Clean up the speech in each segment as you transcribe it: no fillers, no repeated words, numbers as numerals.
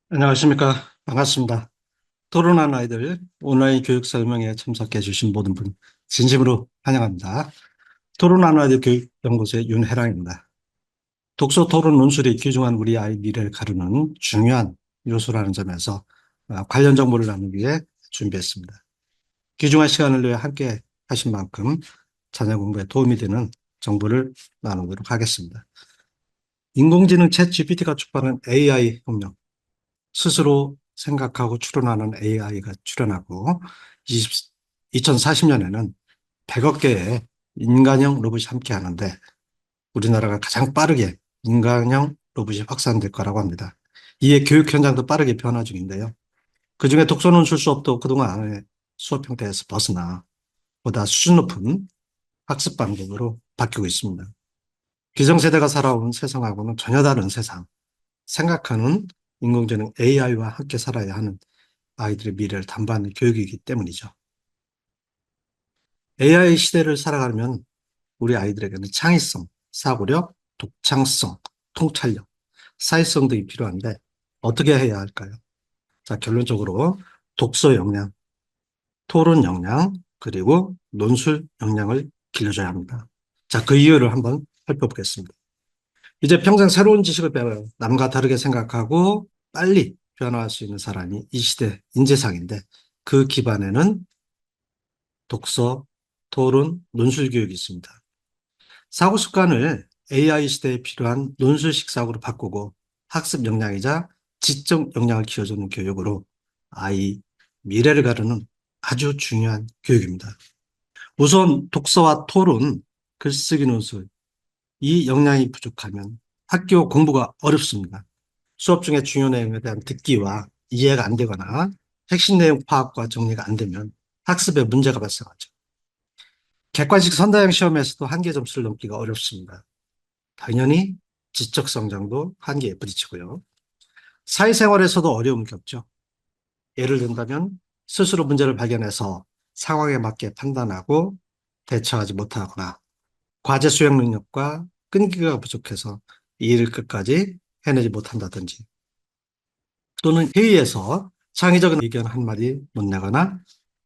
안녕하십니까. 반갑습니다. 토론하는 아이들 온라인 교육 설명회에 참석해 주신 모든 분 진심으로 환영합니다. 토론하는 아이들 교육연구소의 윤혜랑입니다. 독서 토론 논술이 귀중한 우리 아이 미래를 가르는 중요한 요소라는 점에서 관련 정보를 나누기 위해 준비했습니다. 귀중한 시간을 내어 함께 하신 만큼 자녀 공부에 도움이 되는 정보를 나누도록 하겠습니다. 인공지능 챗 GPT가 촉발한 AI 혁명, 스스로 생각하고 추론하는 AI가 출현하고 2040년에는 100억 개의 인간형 로봇이 함께 하는데 우리나라가 가장 빠르게 인간형 로봇이 확산될 거라고 합니다. 이에 교육 현장도 빠르게 변화 중인데요. 그중에 독서논술 수업도 그동안의 수업 형태에서 벗어나 보다 수준 높은 학습 방법으로 바뀌고 있습니다. 기성세대가 살아온 세상하고는 전혀 다른 세상, 생각하는 인공지능 AI와 함께 살아야 하는 아이들의 미래를 담보하는 교육이기 때문이죠. AI 시대를 살아가려면 우리 아이들에게는 창의성, 사고력, 독창성, 통찰력, 사회성 등이 필요한데 어떻게 해야 할까요? 자, 결론적으로 독서 역량, 토론 역량, 그리고 논술 역량을 길러줘야 합니다. 자, 그 이유를 한번 살펴보겠습니다. 이제 평생 새로운 지식을 배워요. 남과 다르게 생각하고 빨리 변화할 수 있는 사람이 이 시대 인재상인데 그 기반에는 독서, 토론, 논술 교육이 있습니다. 사고 습관을 AI 시대에 필요한 논술식 사고로 바꾸고 학습 역량이자 지적 역량을 키워주는 교육으로 아이 미래를 가르는 아주 중요한 교육입니다. 우선 독서와 토론, 글쓰기 논술, 이 역량이 부족하면 학교 공부가 어렵습니다. 수업 중에 중요 내용에 대한 듣기와 이해가 안 되거나 핵심 내용 파악과 정리가 안 되면 학습에 문제가 발생하죠. 객관식 선다형 시험에서도 한계 점수를 넘기가 어렵습니다. 당연히 지적 성장도 한계에 부딪히고요. 사회생활에서도 어려움을 겪죠. 예를 든다면 스스로 문제를 발견해서 상황에 맞게 판단하고 대처하지 못하거나 과제 수행 능력과 끈기가 부족해서 이 일을 끝까지 해내지 못한다든지 또는 회의에서 창의적인 의견 한마디 못 내거나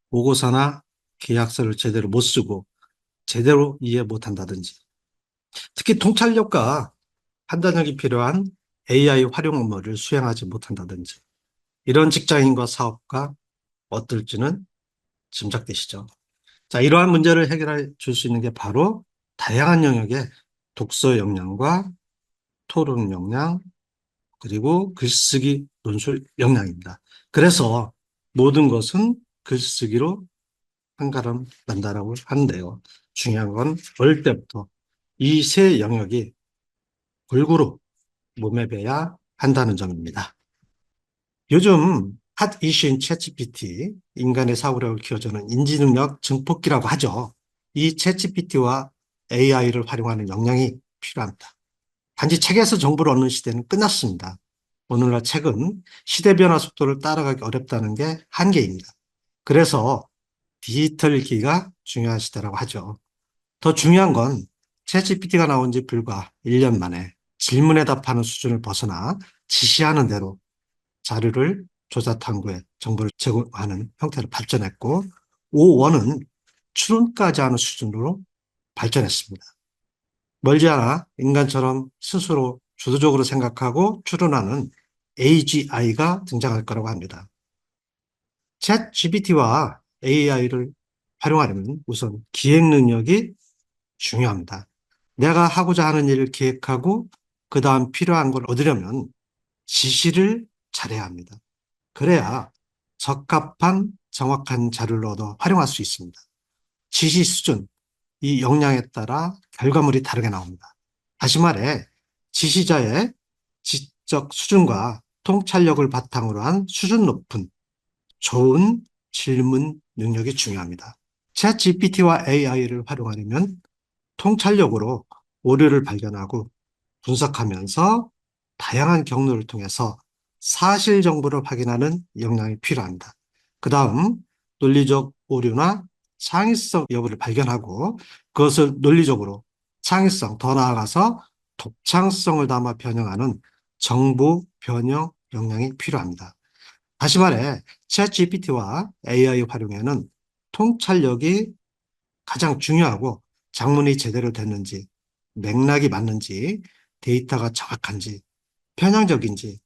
보고서나 계약서를 제대로 못 쓰고 제대로 이해 못한다든지 특히 통찰력과 판단력이 필요한 AI 활용 업무를 수행하지 못한다든지 이런 직장인과 사업가 어떨지는 짐작되시죠. 자, 이러한 문제를 해결해 줄 수 있는 게 바로 다양한 영역의 독서 역량과 토론 역량, 그리고 글쓰기 논술 역량입니다. 그래서 모든 것은 글쓰기로 한가름 난다라고 하는데요. 중요한 건 어릴 때부터 이 세 영역이 골고루 몸에 배야 한다는 점입니다. 요즘 핫 이슈인 챗GPT, 인간의 사고력을 키워주는 인지능력 증폭기라고 하죠. 이 챗GPT와 AI를 활용하는 역량이 필요합니다. 단지 책에서 정보를 얻는 시대는 끝났습니다. 오늘날 책은 시대 변화 속도를 따라가기 어렵다는 게 한계입니다. 그래서 디지털 기기가 중요한 시대라고 하죠. 더 중요한 건 챗GPT가 나온 지 불과 1년 만에 질문에 답하는 수준을 벗어나 지시하는 대로 자료를 조사 탐구해 정보를 제공하는 형태로 발전했고 O1은 추론까지 하는 수준으로 발전했습니다. 멀지 않아 인간처럼 스스로 주도적으로 생각하고 추론하는 AGI가 등장할 거라고 합니다. 챗 GPT와 AI를 활용하려면 우선 기획 능력이 중요합니다. 내가 하고자 하는 일을 기획하고 그 다음 필요한 걸 얻으려면 지시를 잘해야 합니다. 그래야 적합한 정확한 자료를 얻어 활용할 수 있습니다. 지시 수준, 이 역량에 따라 결과물이 다르게 나옵니다. 다시 말해 지시자의 지적 수준과 통찰력을 바탕으로 한 수준 높은 좋은 질문 능력이 중요합니다. 챗 GPT와 AI를 활용하려면 통찰력으로 오류를 발견하고 분석하면서 다양한 경로를 통해서 사실 정보를 확인하는 역량이 필요합니다. 그 다음 논리적 오류나 창의성 여부를 발견하고 그것을 논리적으로 창의성 더 나아가서 독창성을 담아 변형하는 정보 변형 역량이 필요합니다. 다시 말해, 챗GPT와 AI 활용에는 통찰력이 가장 중요하고 작문이 제대로 됐는지, 맥락이 맞는지, 데이터가 정확한지, 편향적인지,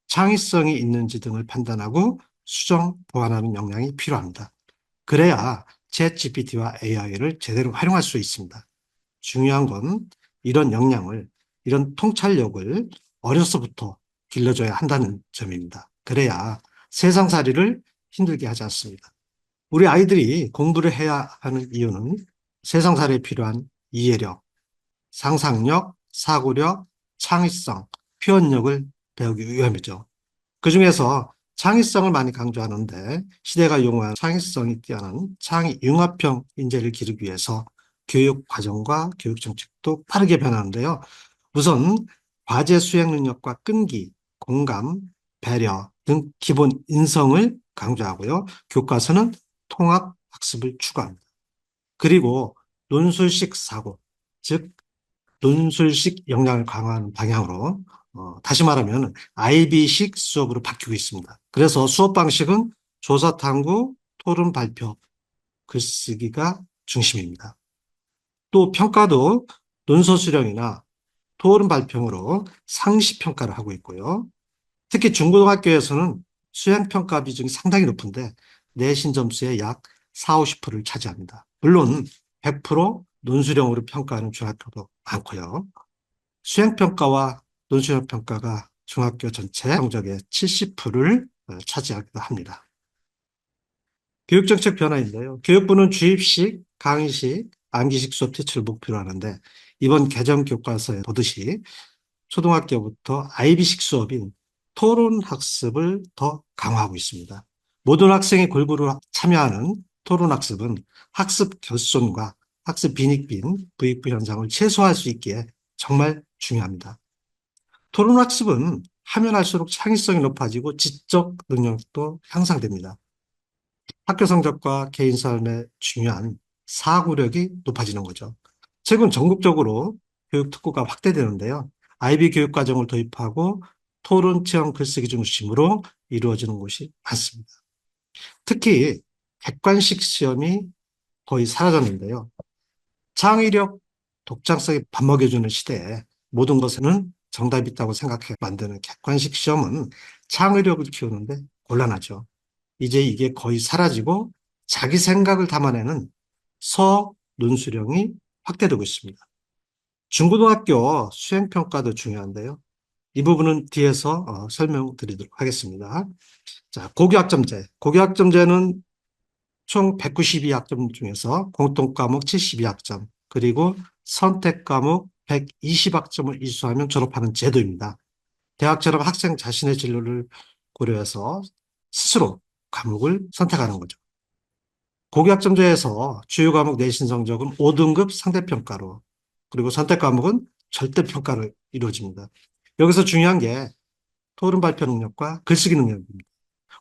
창의성이 있는지 등을 판단하고 수정, 보완하는 역량이 필요합니다. 그래야 챗GPT와 AI를 제대로 활용할 수 있습니다. 중요한 건 이런 역량을, 이런 통찰력을 어려서부터 길러줘야 한다는 점입니다. 그래야 세상살이를 힘들게 하지 않습니다. 우리 아이들이 공부를 해야 하는 이유는 세상살이에 필요한 이해력, 상상력, 사고력, 창의성, 표현력을 배우기 위함이죠. 그중에서 창의성을 많이 강조하는데 시대가 요구하는 창의성이 뛰어난 창의 융합형 인재를 기르기 위해서 교육 과정과 교육 정책도 빠르게 변하는데요. 우선 과제 수행 능력과 끈기, 공감, 배려 등 기본 인성을 강조하고요. 교과서는 통합 학습을 추구합니다. 그리고 논술식 사고, 즉 논술식 역량을 강화하는 방향으로 다시 말하면 IB식 수업으로 바뀌고 있습니다. 그래서 수업 방식은 조사 탐구, 토론 발표, 글쓰기가 중심입니다. 또 평가도 논서 수령이나 토론 발표로 상시 평가를 하고 있고요. 특히 중고등학교에서는 수행 평가 비중이 상당히 높은데 내신 점수의 약 4, 50%를 차지합니다. 물론 100% 논술형으로 평가하는 중학교도 많고요. 수행평가와 논술평가가 중학교 전체 성적의 70%를 차지하기도 합니다. 교육정책 변화인데요. 교육부는 주입식, 강의식, 암기식 수업 퇴출을 목표로 하는데 이번 개정 교과서에 보듯이 초등학교부터 IB식 수업인 토론 학습을 더 강화하고 있습니다. 모든 학생이 골고루 참여하는 토론 학습은 학습 결손과 학습 빈익빈, 부익부 현상을 최소화할 수 있기에 정말 중요합니다. 토론 학습은 하면 할수록 창의성이 높아지고 지적 능력도 향상됩니다. 학교 성적과 개인 삶에 중요한 사고력이 높아지는 거죠. 최근 전국적으로 교육 특구가 확대되는데요. IB 교육 과정을 도입하고 토론 체험 글쓰기 중심으로 이루어지는 곳이 많습니다. 특히 객관식 시험이 거의 사라졌는데요. 창의력, 독창성이 밥먹여주는 시대에 모든 것에는 정답이 있다고 생각해 만드는 객관식 시험은 창의력을 키우는데 곤란하죠. 이제 이게 거의 사라지고 자기 생각을 담아내는 서논술형이 확대되고 있습니다. 중고등학교 수행평가도 중요한데요. 이 부분은 뒤에서 설명드리도록 하겠습니다. 자, 고교학점제. 고교학점제는 총 192학점 중에서 공통과목 72학점, 그리고 선택과목 120학점을 이수하면 졸업하는 제도입니다. 대학처럼 학생 자신의 진로를 고려해서 스스로 과목을 선택하는 거죠. 고교학점제에서 주요 과목 내신 성적은 5등급 상대평가로, 그리고 선택 과목은 절대평가로 이루어집니다. 여기서 중요한 게 토론 발표 능력과 글쓰기 능력입니다.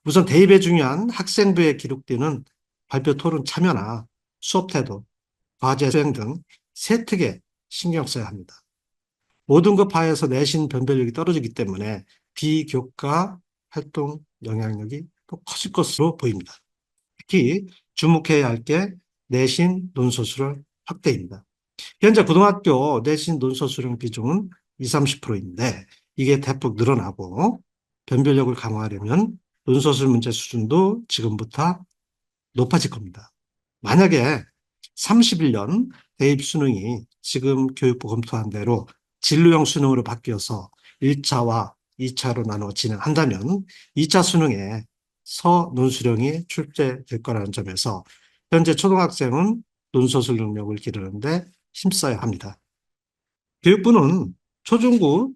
우선 대입에 중요한 학생부에 기록되는 발표 토론 참여나 수업 태도, 과제 수행 등 세특에 신경 써야 합니다. 5등급 하에서 내신 변별력이 떨어지기 때문에 비교과 활동 영향력이 또 커질 것으로 보입니다. 특히 주목해야 할 게 내신 논서 수령 확대입니다. 현재 고등학교 내신 논서 수령 비중은 20, 30%인데 이게 대폭 늘어나고 변별력을 강화하려면 논서술 문제 수준도 지금부터 높아질 겁니다. 만약에 31년 대입 수능이 지금 교육부 검토한 대로 진로형 수능으로 바뀌어서 1차와 2차로 나눠 진행한다면 2차 수능에 서논술형이 출제될 거라는 점에서 현재 초등학생은 논서술 능력을 기르는데 힘써야 합니다. 교육부는 초중고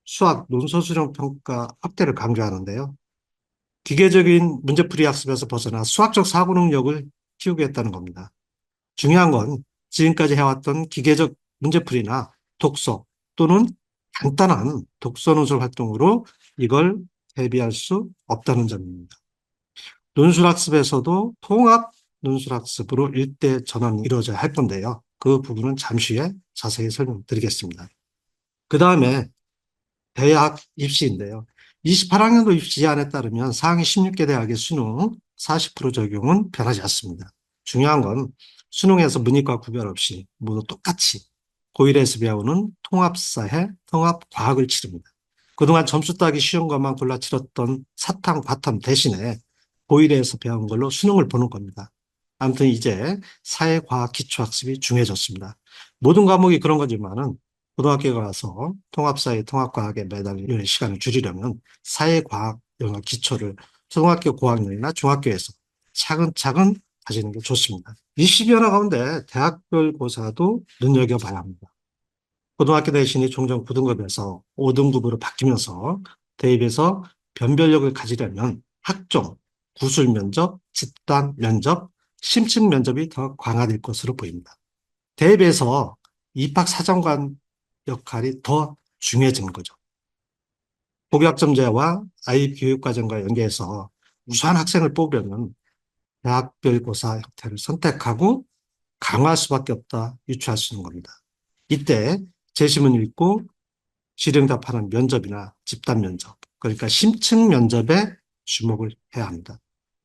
수학 논서수령 평가 확대를 강조하는데요. 기계적인 문제풀이 학습에서 벗어나 수학적 사고 능력을 키우겠다는 겁니다. 중요한 건 지금까지 해왔던 기계적 문제풀이나 독서 또는 간단한 독서 논술 활동으로 이걸 대비할 수 없다는 점입니다. 논술학습에서도 통합 논술학습으로 일대 전환이 이루어져야 할 건데요. 그 부분은 잠시 후에 자세히 설명드리겠습니다. 그 다음에 대학 입시인데요. 28학년도 입시안에 따르면 상위 16개 대학의 수능 40% 적용은 변하지 않습니다. 중요한 건 수능에서 문이과 구별 없이 모두 똑같이 고1에서 배우는 통합사회, 통합과학을 치릅니다. 그동안 점수 따기 쉬운 것만 골라 치렀던 사탐, 과탐 대신에 고1에서 배운 걸로 수능을 보는 겁니다. 아무튼 이제 사회과학 기초학습이 중요해졌습니다. 모든 과목이 그런 거지만은 고등학교에 가서 통합사회, 통합과학에 매달리는 시간을 줄이려면 사회과학 영역 기초를 초등학교 고학년이나 중학교에서 차근차근 가지는 게 좋습니다. 이 시변화 가운데 대학별 고사도 눈여겨봐야 합니다. 고등학교 대신이 종종 9등급에서 5등급으로 바뀌면서 대입에서 변별력을 가지려면 학종, 구술 면접, 집단 면접, 심층 면접이 더 강화될 것으로 보입니다. 대입에서 입학 사정관 역할이 더 중요해지는 거죠. 복역점제와 아이 교육과정과 연계해서 우수한 학생을 뽑으려면 대학별 고사 형태를 선택하고 강화할 수밖에 없다 유추할 수 있는 겁니다. 이때 재시문 읽고 실행답하는 면접이나 집단 면접, 그러니까 심층 면접에 주목을 해야 합니다.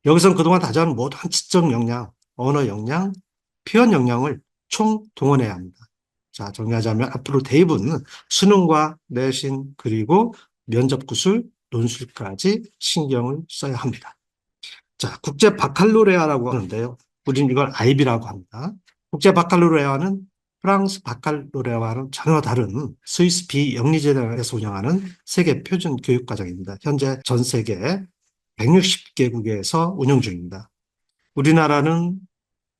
여기서는 그동안 다져온 모든 지적 역량, 언어 역량, 표현 역량을 총동원해야 합니다. 자, 정리하자면 앞으로 대입은 수능과 내신 그리고 면접 구술, 논술까지 신경을 써야 합니다. 자, 국제 바칼로레아라고 하는데요. 우리는 이걸 IB라고 합니다. 국제 바칼로레아는 프랑스 바칼로레아와는 전혀 다른 스위스 비영리재단에서 운영하는 세계 표준 교육과정입니다. 현재 전 세계 160개국에서 운영 중입니다. 우리나라는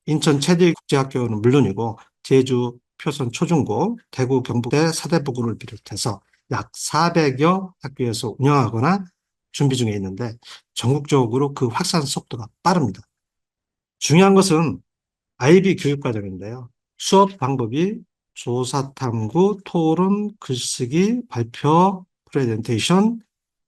인천 체대국제학교는 물론이고 제주 표선 초중고, 대구 경북대 사대부고를 비롯해서 약 400여 학교에서 운영하거나 준비 중에 있는데 전국적으로 그 확산 속도가 빠릅니다. 중요한 것은 IB 교육과정인데요. 수업 방법이 조사 탐구, 토론, 글쓰기, 발표, 프레젠테이션,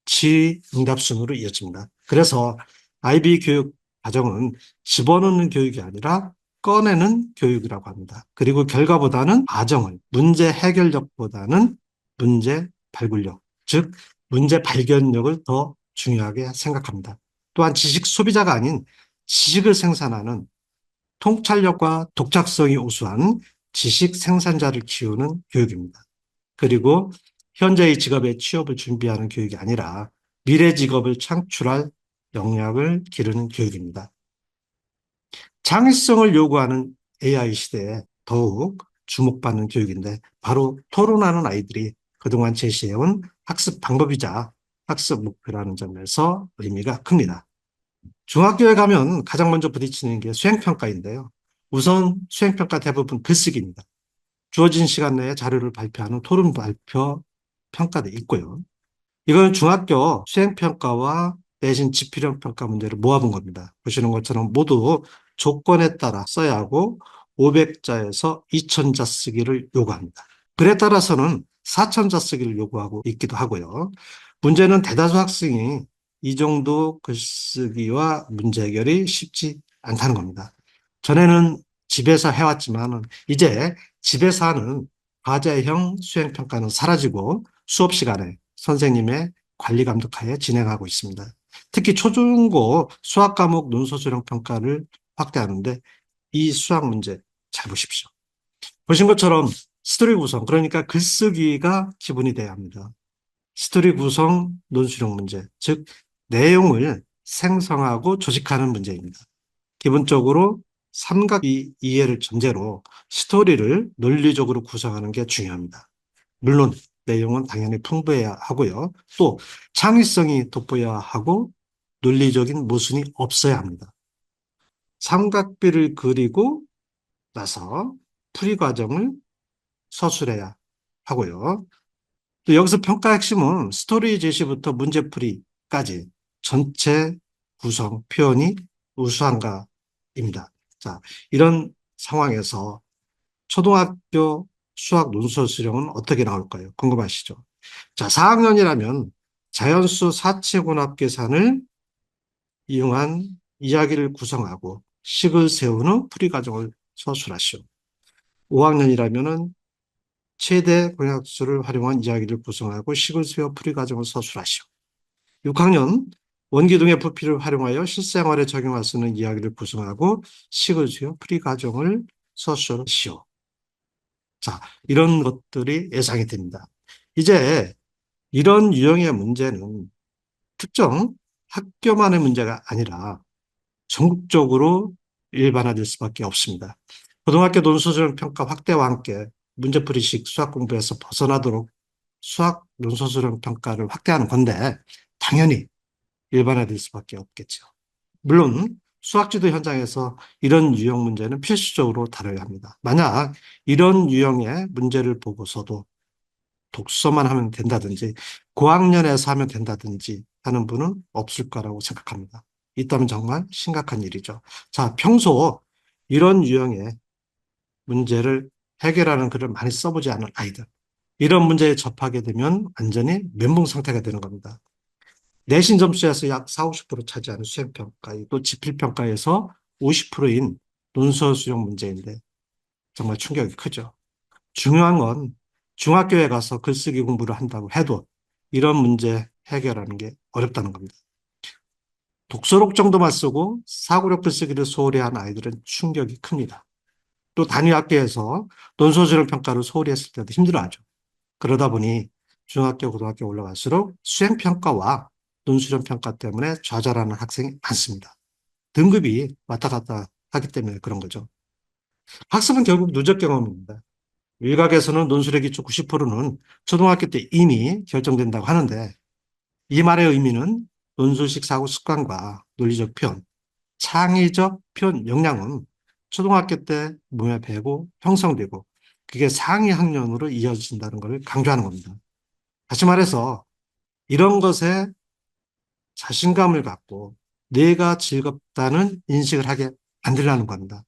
질의응답 순으로 이어집니다. 그래서 IB 교육 과정은 집어넣는 교육이 아니라 꺼내는 교육이라고 합니다. 그리고 결과보다는 과정을, 문제 해결력보다는 문제 발굴력, 즉 문제 발견력을 더 중요하게 생각합니다. 또한 지식 소비자가 아닌 지식을 생산하는 통찰력과 독창성이 우수한 지식 생산자를 키우는 교육입니다. 그리고 현재의 직업의 취업을 준비하는 교육이 아니라 미래 직업을 창출할 역량을 기르는 교육입니다. 창의성을 요구하는 AI 시대에 더욱 주목받는 교육인데 바로 토론하는 아이들이 그동안 제시해온 학습 방법이자 학습 목표라는 점에서 의미가 큽니다. 중학교에 가면 가장 먼저 부딪히는 게 수행평가인데요. 우선 수행평가 대부분 글쓰기입니다. 주어진 시간 내에 자료를 발표하는 토론 발표 평가도 있고요. 이건 중학교 수행평가와 내신 지필형 평가 문제를 모아본 겁니다. 보시는 것처럼 모두 조건에 따라 써야 하고 500자에서 2000자 쓰기를 요구합니다. 글에 따라서는 4000자 쓰기를 요구하고 있기도 하고요. 문제는 대다수 학생이 이 정도 글쓰기와 문제 해결이 쉽지 않다는 겁니다. 전에는 집에서 해왔지만 이제 집에서 하는 과제형 수행평가는 사라지고 수업 시간에 선생님의 관리 감독하에 진행하고 있습니다. 특히 초중고 수학 과목 논술 수령 평가를 확대하는데 이 수학 문제 잘 보십시오. 보신 것처럼 스토리 구성, 그러니까 글쓰기가 기본이 돼야 합니다. 스토리 구성 논술형 문제, 즉 내용을 생성하고 조직하는 문제입니다. 기본적으로 삼각 이해를 전제로 스토리를 논리적으로 구성하는 게 중요합니다. 물론 내용은 당연히 풍부해야 하고요. 또 창의성이 돋보여야 하고 논리적인 모순이 없어야 합니다. 삼각비를 그리고 나서 풀이 과정을 서술해야 하고요. 또 여기서 평가 핵심은 스토리 제시부터 문제풀이까지 전체 구성 표현이 우수한가입니다. 자, 이런 상황에서 초등학교 수학 논술 수령은 어떻게 나올까요? 궁금하시죠? 자, 4학년이라면 자연수 사체군합 계산을 이용한 이야기를 구성하고 식을 세운 후 풀이 과정을 서술하시오. 5학년이라면 최대 공약수를 활용한 이야기를 구성하고 식을 세워 풀이 과정을 서술하시오. 6학년 원기둥의 부피를 활용하여 실생활에 적용할 수 있는 이야기를 구성하고 식을 수요 풀이 과정을 서술시오. 자, 이런 것들이 예상이 됩니다. 이제 이런 유형의 문제는 특정 학교만의 문제가 아니라 전국적으로 일반화될 수밖에 없습니다. 고등학교 논술수련 평가 확대와 함께 문제풀이식 수학 공부에서 벗어나도록 수학 논술수련 평가를 확대하는 건데 당연히 일반화될 수밖에 없겠죠. 물론 수학지도 현장에서 이런 유형 문제는 필수적으로 다뤄야 합니다. 만약 이런 유형의 문제를 보고서도 독서만 하면 된다든지 고학년에서 하면 된다든지 하는 분은 없을 거라고 생각합니다. 있다면 정말 심각한 일이죠. 자, 평소 이런 유형의 문제를 해결하는 글을 많이 써보지 않은 아이들. 이런 문제에 접하게 되면 완전히 멘붕 상태가 되는 겁니다. 내신 점수에서 약 4, 50% 차지하는 수행평가, 또 지필평가에서 50%인 논술 수용 문제인데 정말 충격이 크죠. 중요한 건 중학교에 가서 글쓰기 공부를 한다고 해도 이런 문제 해결하는 게 어렵다는 겁니다. 독서록 정도만 쓰고 사고력 글쓰기를 소홀히 한 아이들은 충격이 큽니다. 또 단위 학교에서 논술수령 평가를 소홀히 했을 때도 힘들어하죠. 그러다 보니 중학교, 고등학교 올라갈수록 수행평가와 논술형 평가 때문에 좌절하는 학생이 많습니다. 등급이 왔다 갔다 하기 때문에 그런 거죠. 학습은 결국 누적 경험입니다. 일각에서는 논술의 기초 90%는 초등학교 때 이미 결정된다고 하는데 이 말의 의미는 논술식 사고 습관과 논리적 표현, 창의적 표현 역량은 초등학교 때 몸에 배고 형성되고 그게 상위 학년으로 이어진다는 것을 강조하는 겁니다. 다시 말해서 이런 것에 자신감을 갖고 내가 즐겁다는 인식을 하게 만들라는 겁니다.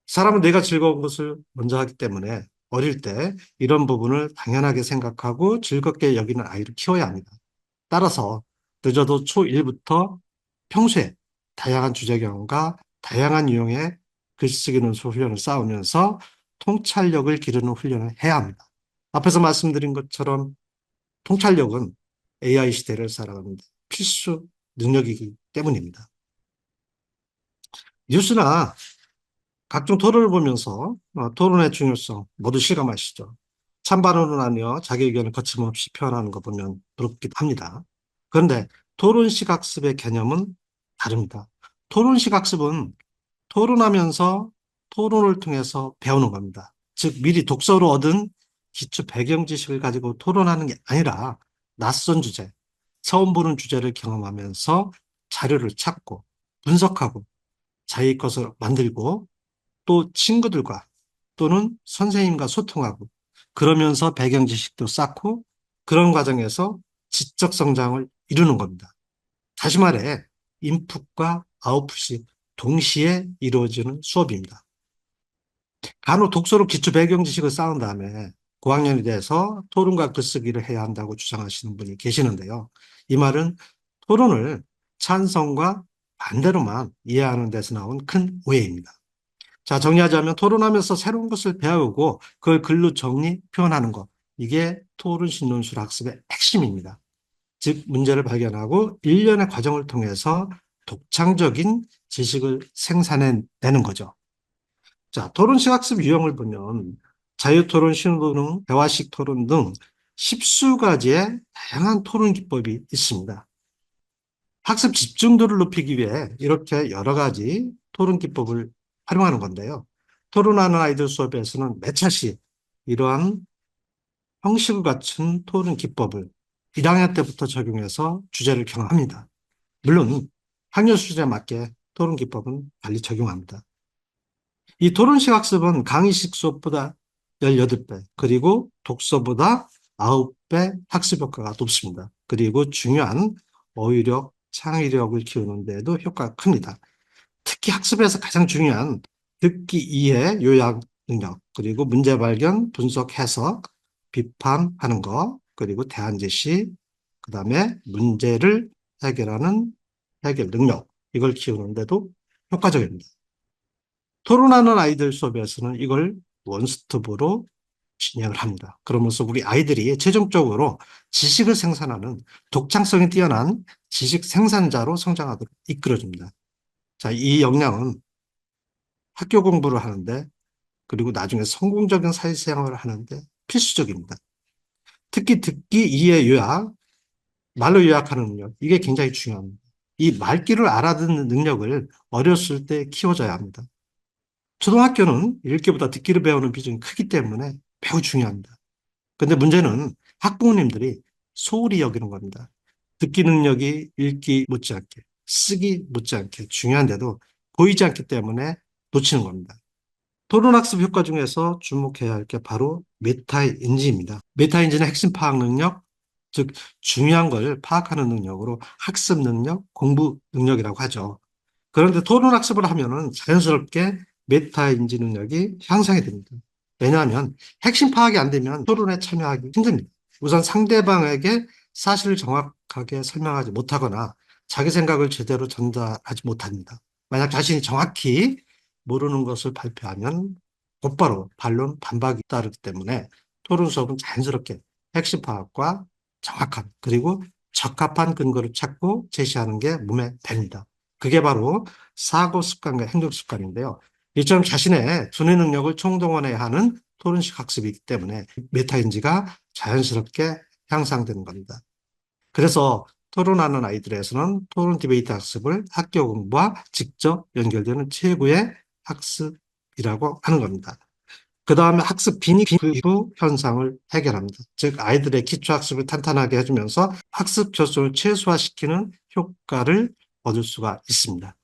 사람은 내가 즐거운 것을 먼저 하기 때문에 어릴 때 이런 부분을 당연하게 생각하고 즐겁게 여기는 아이를 키워야 합니다. 따라서 늦어도 초1부터 평소에 다양한 주제 경험과 다양한 유형의 글쓰기 논술 훈련을 쌓으면서 통찰력을 기르는 훈련을 해야 합니다. 앞에서 말씀드린 것처럼 통찰력은 AI 시대를 살아가는 필수 능력이기 때문입니다. 뉴스나 각종 토론을 보면서 토론의 중요성 모두 실감하시죠. 찬반으로 나뉘어 자기 의견을 거침없이 표현하는 거 보면 부럽기도 합니다. 그런데 토론식 학습의 개념은 다릅니다. 토론식 학습은 토론하면서 토론을 통해서 배우는 겁니다. 즉 미리 독서로 얻은 기초 배경 지식을 가지고 토론하는 게 아니라 낯선 주제, 처음 보는 주제를 경험하면서 자료를 찾고 분석하고 자기 것을 만들고 또 친구들과 또는 선생님과 소통하고 그러면서 배경 지식도 쌓고 그런 과정에서 지적 성장을 이루는 겁니다. 다시 말해 인풋과 아웃풋이 동시에 이루어지는 수업입니다. 간혹 독서로 기초 배경 지식을 쌓은 다음에 고학년이 돼서 토론과 글쓰기를 해야 한다고 주장하시는 분이 계시는데요. 이 말은 토론을 찬성과 반대로만 이해하는 데서 나온 큰 오해입니다. 자, 정리하자면 토론하면서 새로운 것을 배우고 그걸 글로 정리, 표현하는 것. 이게 토론 신론술 학습의 핵심입니다. 즉, 문제를 발견하고 일련의 과정을 통해서 독창적인 지식을 생산해내는 거죠. 자, 토론식 학습 유형을 보면 자유토론, 신호토론, 대화식 토론 등 십수 가지의 다양한 토론 기법이 있습니다. 학습 집중도를 높이기 위해 이렇게 여러 가지 토론 기법을 활용하는 건데요. 토론하는 아이들 수업에서는 매 차씩 이러한 형식을 갖춘 토론 기법을 1학년 때부터 적용해서 주제를 경험합니다. 물론 학년 수준에 맞게 토론 기법은 달리 적용합니다. 이 토론식 학습은 강의식 수업보다 18배, 그리고 독서보다 9배 학습 효과가 높습니다. 그리고 중요한 어휘력, 창의력을 키우는 데도 효과가 큽니다. 특히 학습에서 가장 중요한 듣기, 이해, 요약 능력, 그리고 문제 발견, 분석, 해석, 비판하는 거, 그리고 대안 제시, 그 다음에 문제를 해결하는 해결 능력, 이걸 키우는데도 효과적입니다. 토론하는 아이들 수업에서는 이걸 원스톱으로 진행을 합니다. 그러면서 우리 아이들이 최종적으로 지식을 생산하는 독창성이 뛰어난 지식 생산자로 성장하도록 이끌어줍니다. 자, 이 역량은 학교 공부를 하는데 그리고 나중에 성공적인 사회생활을 하는데 필수적입니다. 특히 듣기, 이해, 요약, 말로 요약하는 능력, 이게 굉장히 중요합니다. 이 말귀를 알아듣는 능력을 어렸을 때 키워줘야 합니다. 초등학교는 읽기보다 듣기를 배우는 비중이 크기 때문에 매우 중요합니다. 근데 문제는 학부모님들이 소홀히 여기는 겁니다. 듣기 능력이 읽기 못지않게, 쓰기 못지않게 중요한데도 보이지 않기 때문에 놓치는 겁니다. 토론학습 효과 중에서 주목해야 할 게 바로 메타인지입니다. 메타인지는 핵심 파악 능력, 즉 중요한 걸 파악하는 능력으로 학습 능력, 공부 능력이라고 하죠. 그런데 토론학습을 하면은 자연스럽게 메타인지 능력이 향상이 됩니다. 왜냐하면 핵심 파악이 안 되면 토론에 참여하기 힘듭니다. 우선 상대방에게 사실을 정확하게 설명하지 못하거나 자기 생각을 제대로 전달하지 못합니다. 만약 자신이 정확히 모르는 것을 발표하면 곧바로 반론, 반박이 따르기 때문에 토론 수업은 자연스럽게 핵심 파악과 정확한 그리고 적합한 근거를 찾고 제시하는 게 몸에 밴니다. 그게 바로 사고 습관과 행동 습관인데요. 이처럼 자신의 두뇌 능력을 총동원해야 하는 토론식 학습이기 때문에 메타인지가 자연스럽게 향상되는 겁니다. 그래서 토론하는 아이들에서는 토론 디베이트 학습을 학교 공부와 직접 연결되는 최고의 학습이라고 하는 겁니다. 그 다음에 학습 빈익부 현상을 해결합니다. 즉 아이들의 기초학습을 탄탄하게 해주면서 학습 결손을 최소화시키는 효과를 얻을 수가 있습니다.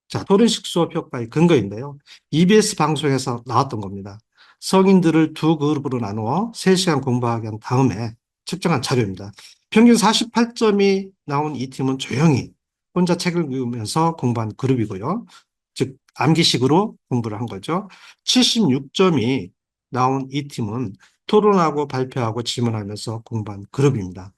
자, 토론식 수업 효과의 근거인데요. EBS 방송에서 나왔던 겁니다. 성인들을 두 그룹으로 나누어 3시간 공부하게 한 다음에 측정한 자료입니다. 평균 48점이 나온 이 팀은 조용히 혼자 책을 읽으면서 공부한 그룹이고요. 즉 암기식으로 공부를 한 거죠. 76점이 나온 이 팀은 토론하고 발표하고 질문하면서 공부한 그룹입니다.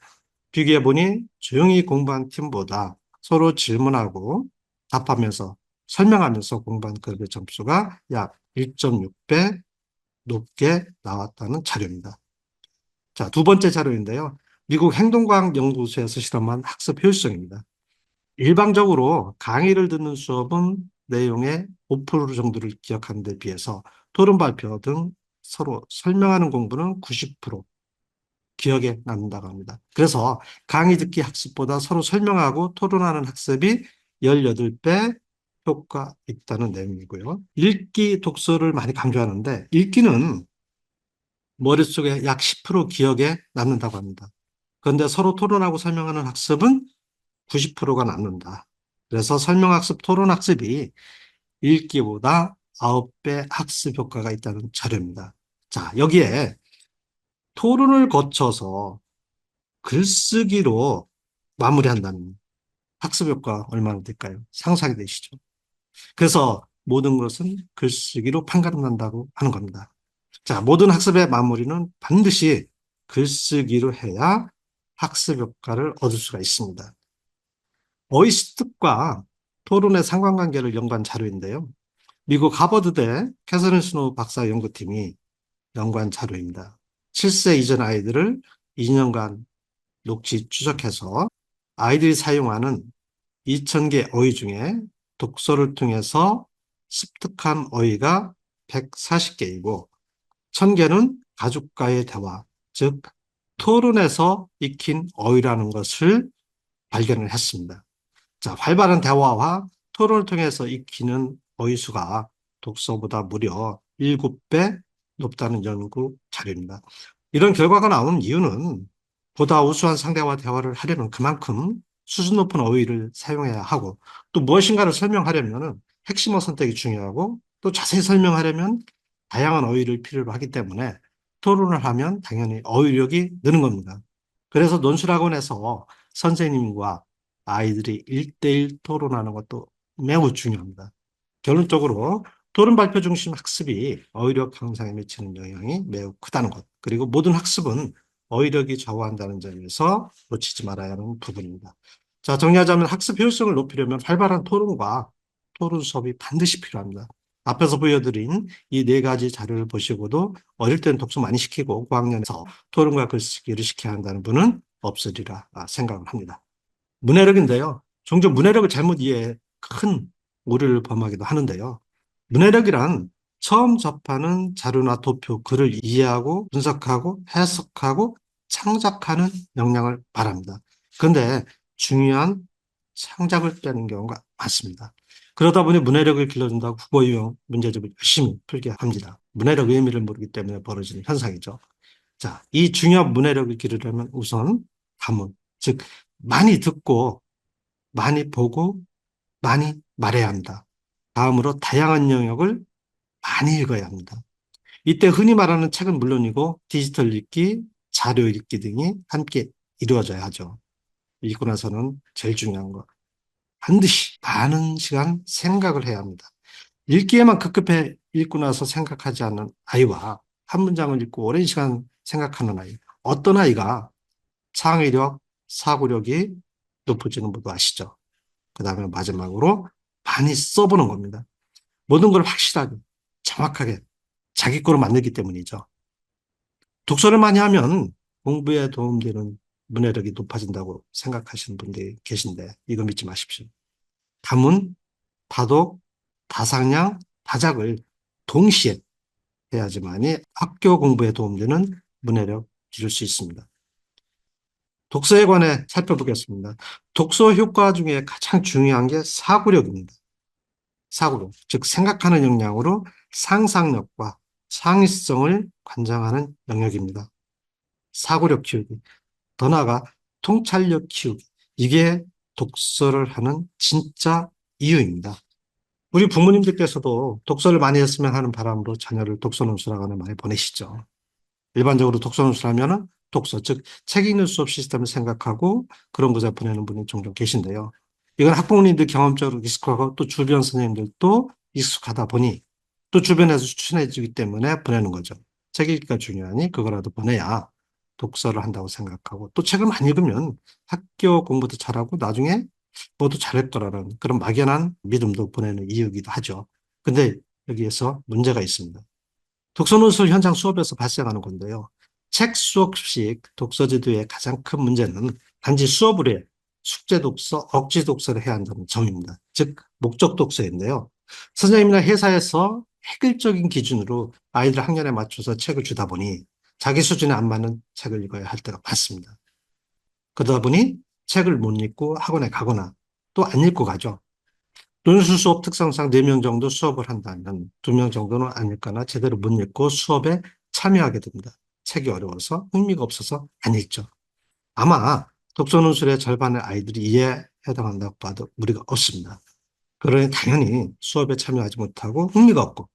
비교해보니 조용히 공부한 팀보다 서로 질문하고 답하면서 설명하면서 공부한 그룹의 점수가 약 1.6배 높게 나왔다는 자료입니다. 자, 두 번째 자료인데요. 미국 행동과학 연구소에서 실험한 학습 효율성입니다. 일반적으로 강의를 듣는 수업은 내용의 5% 정도를 기억하는 데 비해서 토론 발표 등 서로 설명하는 공부는 90% 기억에 남는다고 합니다. 그래서 강의 듣기 학습보다 서로 설명하고 토론하는 학습이 18배 효과 있다는 내용이고요. 읽기, 독서를 많이 강조하는데 읽기는 머릿속에 약 10% 기억에 남는다고 합니다. 그런데 서로 토론하고 설명하는 학습은 90%가 남는다. 그래서 설명학습, 토론학습이 읽기보다 9배 학습 효과가 있다는 자료입니다. 자, 여기에 토론을 거쳐서 글쓰기로 마무리한다면 학습 효과 얼마나 될까요? 상상이 되시죠? 그래서 모든 것은 글쓰기로 판가름난다고 하는 겁니다. 자, 모든 학습의 마무리는 반드시 글쓰기로 해야 학습 효과를 얻을 수가 있습니다. 어휘 습득과 토론의 상관관계를 연구한 자료인데요. 미국 하버드대 캐서린 스노우 박사 연구팀이 연구한 자료입니다. 7세 이전 아이들을 2년간 녹취 추적해서 아이들이 사용하는 2,000개 어휘 중에 독서를 통해서 습득한 어휘가 140개이고 1,000개는 가족과의 대화, 즉 토론에서 익힌 어휘라는 것을 발견을 했습니다. 자, 활발한 대화와 토론을 통해서 익히는 어휘수가 독서보다 무려 7배 높다는 연구 자료입니다. 이런 결과가 나오는 이유는 보다 우수한 상대와 대화를 하려면 그만큼 수준 높은 어휘를 사용해야 하고 또 무엇인가를 설명하려면 핵심어 선택이 중요하고 또 자세히 설명하려면 다양한 어휘를 필요로 하기 때문에 토론을 하면 당연히 어휘력이 느는 겁니다. 그래서 논술학원에서 선생님과 아이들이 1대1 토론하는 것도 매우 중요합니다. 결론적으로 토론 발표 중심 학습이 어휘력 향상에 미치는 영향이 매우 크다는 것. 그리고 모든 학습은 어휘력이 좌우한다는 점에서 놓치지 말아야 하는 부분입니다. 자, 정리하자면 학습 효율성을 높이려면 활발한 토론과 토론 수업이 반드시 필요합니다. 앞에서 보여드린 이 네 가지 자료를 보시고도 어릴 때는 독서 많이 시키고 고학년에서 토론과 글쓰기를 시켜야 한다는 분은 없으리라 생각을 합니다. 문해력인데요. 종종 문해력을 잘못 이해해 큰 오류를 범하기도 하는데요. 문해력이란 처음 접하는 자료나 도표, 글을 이해하고 분석하고 해석하고 창작하는 역량을 말합니다. 그런데 중요한 창작을 빼는 경우가 많습니다. 그러다 보니 문해력을 길러준다고 국어 유형 문제집을 열심히 풀게 합니다. 문해력 의미를 모르기 때문에 벌어지는 현상이죠. 자, 이 중요한 문해력을 기르려면 우선 가문, 즉 많이 듣고 많이 보고 많이 말해야 합니다. 다음으로 다양한 영역을 많이 읽어야 합니다. 이때 흔히 말하는 책은 물론이고 디지털 읽기, 자료 읽기 등이 함께 이루어져야 하죠. 읽고 나서는 제일 중요한 거. 반드시 많은 시간 생각을 해야 합니다. 읽기에만 급급해 읽고 나서 생각하지 않는 아이와 한 문장을 읽고 오랜 시간 생각하는 아이. 어떤 아이가 창의력, 사고력이 높을지는 모두 아시죠? 그 다음에 마지막으로 많이 써보는 겁니다. 모든 걸 확실하게, 정확하게 자기 거로 만들기 때문이죠. 독서를 많이 하면 공부에 도움되는 문해력이 높아진다고 생각하시는 분들이 계신데 이거 믿지 마십시오. 가문, 다독, 다상량, 다작을 동시에 해야지만이 학교 공부에 도움되는 문해력 기를 수 있습니다. 독서에 관해 살펴보겠습니다. 독서 효과 중에 가장 중요한 게 사고력입니다. 사고력, 즉 생각하는 역량으로 상상력과 창의성을 관장하는 영역입니다. 사고력 키우기, 더 나아가 통찰력 키우기, 이게 독서를 하는 진짜 이유입니다. 우리 부모님들께서도 독서를 많이 했으면 하는 바람으로 자녀를 독서논술학원에 많이 보내시죠. 일반적으로 독서논술하면 독서, 즉 책 읽는 수업 시스템을 생각하고 그런 곳에 보내는 분이 종종 계신데요. 이건 학부모님들 경험적으로 익숙하고 또 주변 선생님들도 익숙하다 보니 또 주변에서 추천해 주기 때문에 보내는 거죠. 책 읽기가 중요하니 그거라도 보내야 독서를 한다고 생각하고 또 책을 많이 읽으면 학교 공부도 잘하고 나중에 모두 잘했더라는 그런 막연한 믿음도 보내는 이유이기도 하죠. 근데 여기에서 문제가 있습니다. 독서논술 현장 수업에서 발생하는 건데요. 책 수업식 독서지도의 가장 큰 문제는 단지 수업을 해 숙제 독서, 억지 독서를 해야 한다는 점입니다. 즉 목적 독서인데요. 선생님이나 회사에서 획일적인 기준으로 아이들 학년에 맞춰서 책을 주다 보니 자기 수준에 안 맞는 책을 읽어야 할 때가 많습니다. 그러다 보니 책을 못 읽고 학원에 가거나 또 안 읽고 가죠. 논술 수업 특성상 4명 정도 수업을 한다면 2명 정도는 안 읽거나 제대로 못 읽고 수업에 참여하게 됩니다. 책이 어려워서 흥미가 없어서 안 읽죠. 아마 독서 논술의 절반의 아이들이 이에 해당한다고 봐도 무리가 없습니다. 그러니 당연히 수업에 참여하지 못하고 흥미가 없고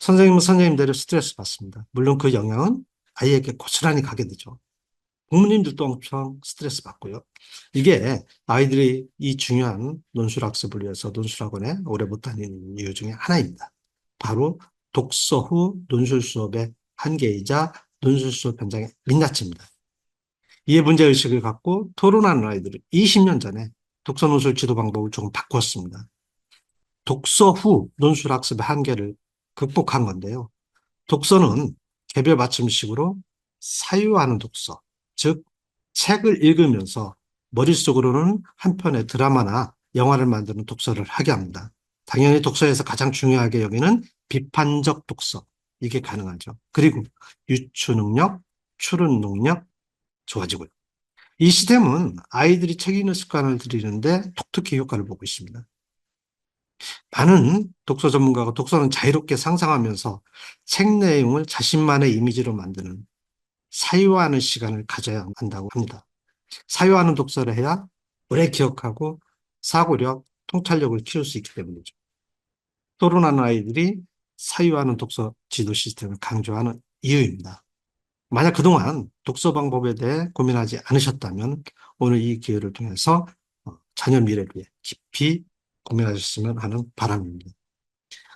선생님은 선생님대로 스트레스 받습니다. 물론 그 영향은 아이에게 고스란히 가게 되죠. 부모님들도 엄청 스트레스 받고요. 이게 아이들이 이 중요한 논술학습을 위해서 논술학원에 오래 못 다니는 이유 중에 하나입니다. 바로 독서 후 논술 수업의 한계이자 논술 수업 현장의 민낯입니다. 이에 문제의식을 갖고 토론하는 아이들은 20년 전에 독서 논술 지도 방법을 조금 바꿨습니다. 독서 후 논술학습의 한계를 극복한 건데요. 독서는 개별 맞춤식으로 사유하는 독서, 즉 책을 읽으면서 머릿속으로는 한 편의 드라마나 영화를 만드는 독서를 하게 합니다. 당연히 독서에서 가장 중요하게 여기는 비판적 독서, 이게 가능하죠. 그리고 유추 능력, 추론 능력 좋아지고요. 이 시스템은 아이들이 책 읽는 습관을 들이는데 독특히 효과를 보고 있습니다. 많은 독서 전문가가 독서는 자유롭게 상상하면서 책 내용을 자신만의 이미지로 만드는 사유하는 시간을 가져야 한다고 합니다. 사유하는 독서를 해야 오래 기억하고 사고력, 통찰력을 키울 수 있기 때문이죠. 토론하는 아이들이 사유하는 독서 지도 시스템을 강조하는 이유입니다. 만약 그동안 독서 방법에 대해 고민하지 않으셨다면 오늘 이 기회를 통해서 자녀 미래를 위해 깊이 고민하셨으면 하는 바람입니다.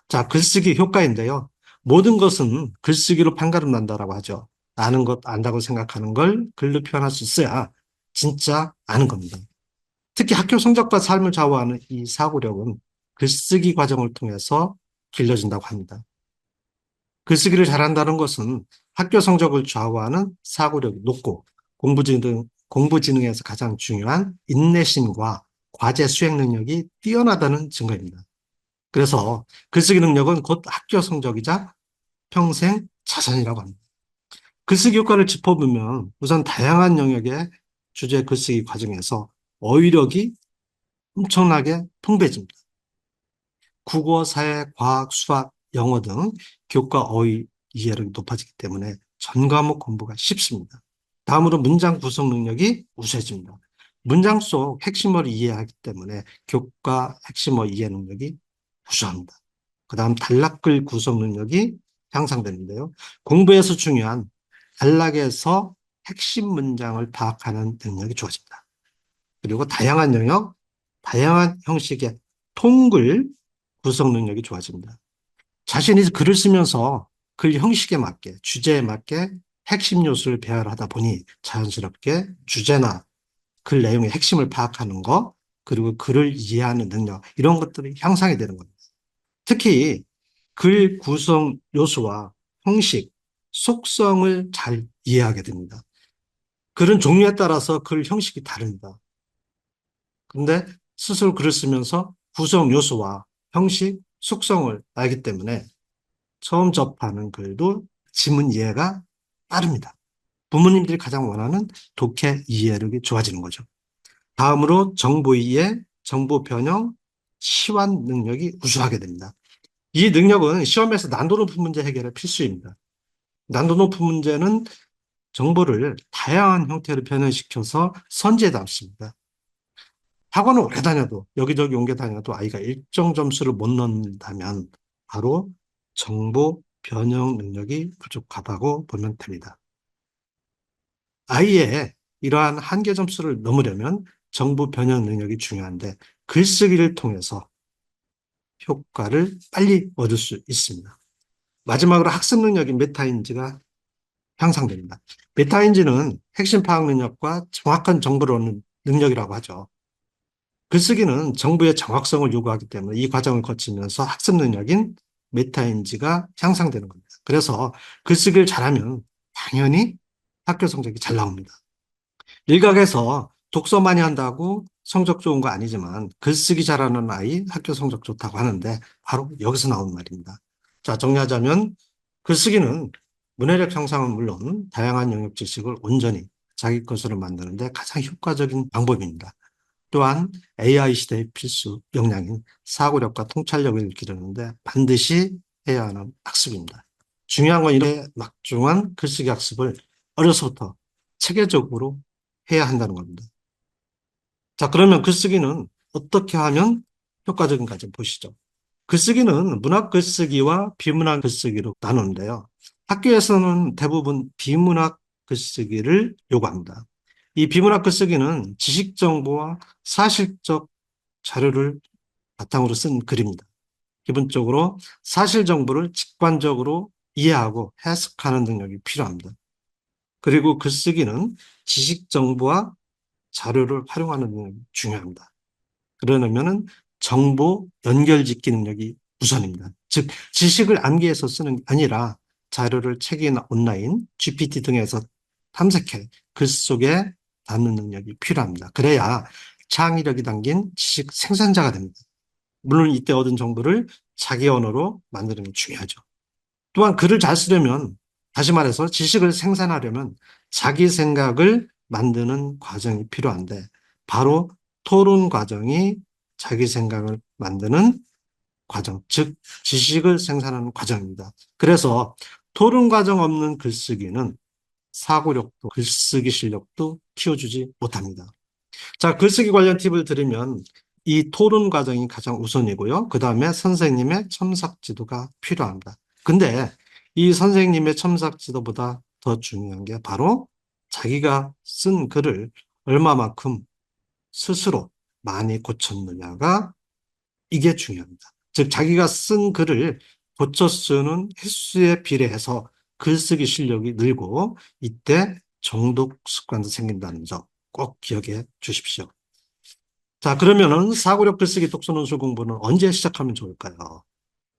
자, 글쓰기 효과인데요. 모든 것은 글쓰기로 판가름 난다라고 하죠. 아는 것, 안다고 생각하는 걸 글로 표현할 수 있어야 진짜 아는 겁니다. 특히 학교 성적과 삶을 좌우하는 이 사고력은 글쓰기 과정을 통해서 길러진다고 합니다. 글쓰기를 잘한다는 것은 학교 성적을 좌우하는 사고력이 높고 공부지능에서 가장 중요한 인내심과 과제 수행 능력이 뛰어나다는 증거입니다. 그래서 글쓰기 능력은 곧 학교 성적이자 평생 자산이라고 합니다. 글쓰기 효과를 짚어보면 우선 다양한 영역의 주제 글쓰기 과정에서 어휘력이 엄청나게 풍부해집니다. 국어, 사회, 과학, 수학, 영어 등 교과 어휘 이해력이 높아지기 때문에 전 과목 공부가 쉽습니다. 다음으로 문장 구성 능력이 우수해집니다. 문장 속 핵심어를 이해하기 때문에 교과 핵심어 이해 능력이 우수합니다. 그 다음 단락글 구성 능력이 향상되는데요. 공부에서 중요한 단락에서 핵심 문장을 파악하는 능력이 좋아집니다. 그리고 다양한 영역, 다양한 형식의 통글 구성 능력이 좋아집니다. 자신이 글을 쓰면서 글 형식에 맞게, 주제에 맞게 핵심 요소를 배열하다 보니 자연스럽게 주제나 글 내용의 핵심을 파악하는 것, 그리고 글을 이해하는 능력, 이런 것들이 향상이 되는 겁니다. 특히 글 구성 요소와 형식, 속성을 잘 이해하게 됩니다. 글은 종류에 따라서 글 형식이 다릅니다. 근데 스스로 글을 쓰면서 구성 요소와 형식, 속성을 알기 때문에 처음 접하는 글도 지문 이해가 빠릅니다. 부모님들이 가장 원하는 독해 이해력이 좋아지는 거죠. 다음으로 정보 이해, 정보 변형, 시환 능력이 우수하게 됩니다. 이 능력은 시험에서 난도 높은 문제 해결에 필수입니다. 난도 높은 문제는 정보를 다양한 형태로 변형시켜서 선지에 담습니다. 학원을 오래 다녀도 여기저기 옮겨 다녀도 아이가 일정 점수를 못 넣는다면 바로 정보 변형 능력이 부족하다고 보면 됩니다. 아이의 이러한 한계 점수를 넘으려면 정보 변형 능력이 중요한데 글쓰기를 통해서 효과를 빨리 얻을 수 있습니다. 마지막으로 학습 능력인 메타인지가 향상됩니다. 메타인지는 핵심 파악 능력과 정확한 정보를 얻는 능력이라고 하죠. 글쓰기는 정보의 정확성을 요구하기 때문에 이 과정을 거치면서 학습 능력인 메타인지가 향상되는 겁니다. 그래서 글쓰기를 잘하면 당연히 학교 성적이 잘 나옵니다. 일각에서 독서 많이 한다고 성적 좋은 거 아니지만 글쓰기 잘하는 아이 학교 성적 좋다고 하는데 바로 여기서 나온 말입니다. 자, 정리하자면 글쓰기는 문해력 향상은 물론 다양한 영역 지식을 온전히 자기 것으로 만드는데 가장 효과적인 방법입니다. 또한 AI 시대의 필수 역량인 사고력과 통찰력을 기르는데 반드시 해야 하는 학습입니다. 중요한 건 이래 막중한 글쓰기 학습을 어려서부터 체계적으로 해야 한다는 겁니다. 자, 그러면 글쓰기는 어떻게 하면 효과적인가 좀 보시죠. 글쓰기는 문학 글쓰기와 비문학 글쓰기로 나누는데요. 학교에서는 대부분 비문학 글쓰기를 요구합니다. 이 비문학 글쓰기는 지식 정보와 사실적 자료를 바탕으로 쓴 글입니다. 기본적으로 사실 정보를 직관적으로 이해하고 해석하는 능력이 필요합니다. 그리고 글쓰기는 지식 정보와 자료를 활용하는 능력이 중요합니다. 그러려면 정보 연결짓기 능력이 우선입니다. 즉 지식을 암기해서 쓰는 게 아니라 자료를 책이나 온라인, GPT 등에서 탐색해 글 속에 담는 능력이 필요합니다. 그래야 창의력이 담긴 지식 생산자가 됩니다. 물론 이때 얻은 정보를 자기 언어로 만드는 게 중요하죠. 또한 글을 잘 쓰려면 다시 말해서 지식을 생산하려면 자기 생각을 만드는 과정이 필요한데 바로 토론 과정이 자기 생각을 만드는 과정, 즉 지식을 생산하는 과정입니다. 그래서 토론 과정 없는 글쓰기는 사고력도 글쓰기 실력도 키워주지 못합니다. 자, 글쓰기 관련 팁을 드리면 이 토론 과정이 가장 우선이고요. 그 다음에 선생님의 첨삭 지도가 필요합니다. 근데 이 선생님의 첨삭 지도보다 더 중요한 게 바로 자기가 쓴 글을 얼마만큼 스스로 많이 고쳤느냐가 이게 중요합니다. 즉 자기가 쓴 글을 고쳐 쓰는 횟수에 비례해서 글쓰기 실력이 늘고 이때 정독 습관도 생긴다는 점 꼭 기억해 주십시오. 자, 그러면은 사고력 글쓰기 독서 논술 공부는 언제 시작하면 좋을까요?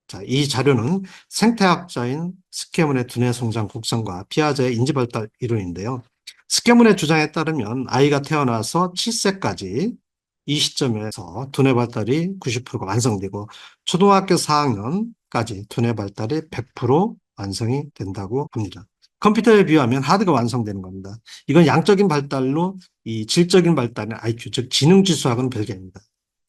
자, 이 자료는 생태학자인 스캐문의 두뇌 성장 곡선과 피아제의 인지 발달 이론인데요. 스캐문의 주장에 따르면 아이가 태어나서 7세까지 이 시점에서 두뇌 발달이 90%가 완성되고 초등학교 4학년까지 두뇌 발달이 100% 완성이 된다고 합니다. 컴퓨터에 비유하면 하드가 완성되는 겁니다. 이건 양적인 발달로 이 질적인 발달은 IQ, 즉 지능지수하고는 별개입니다.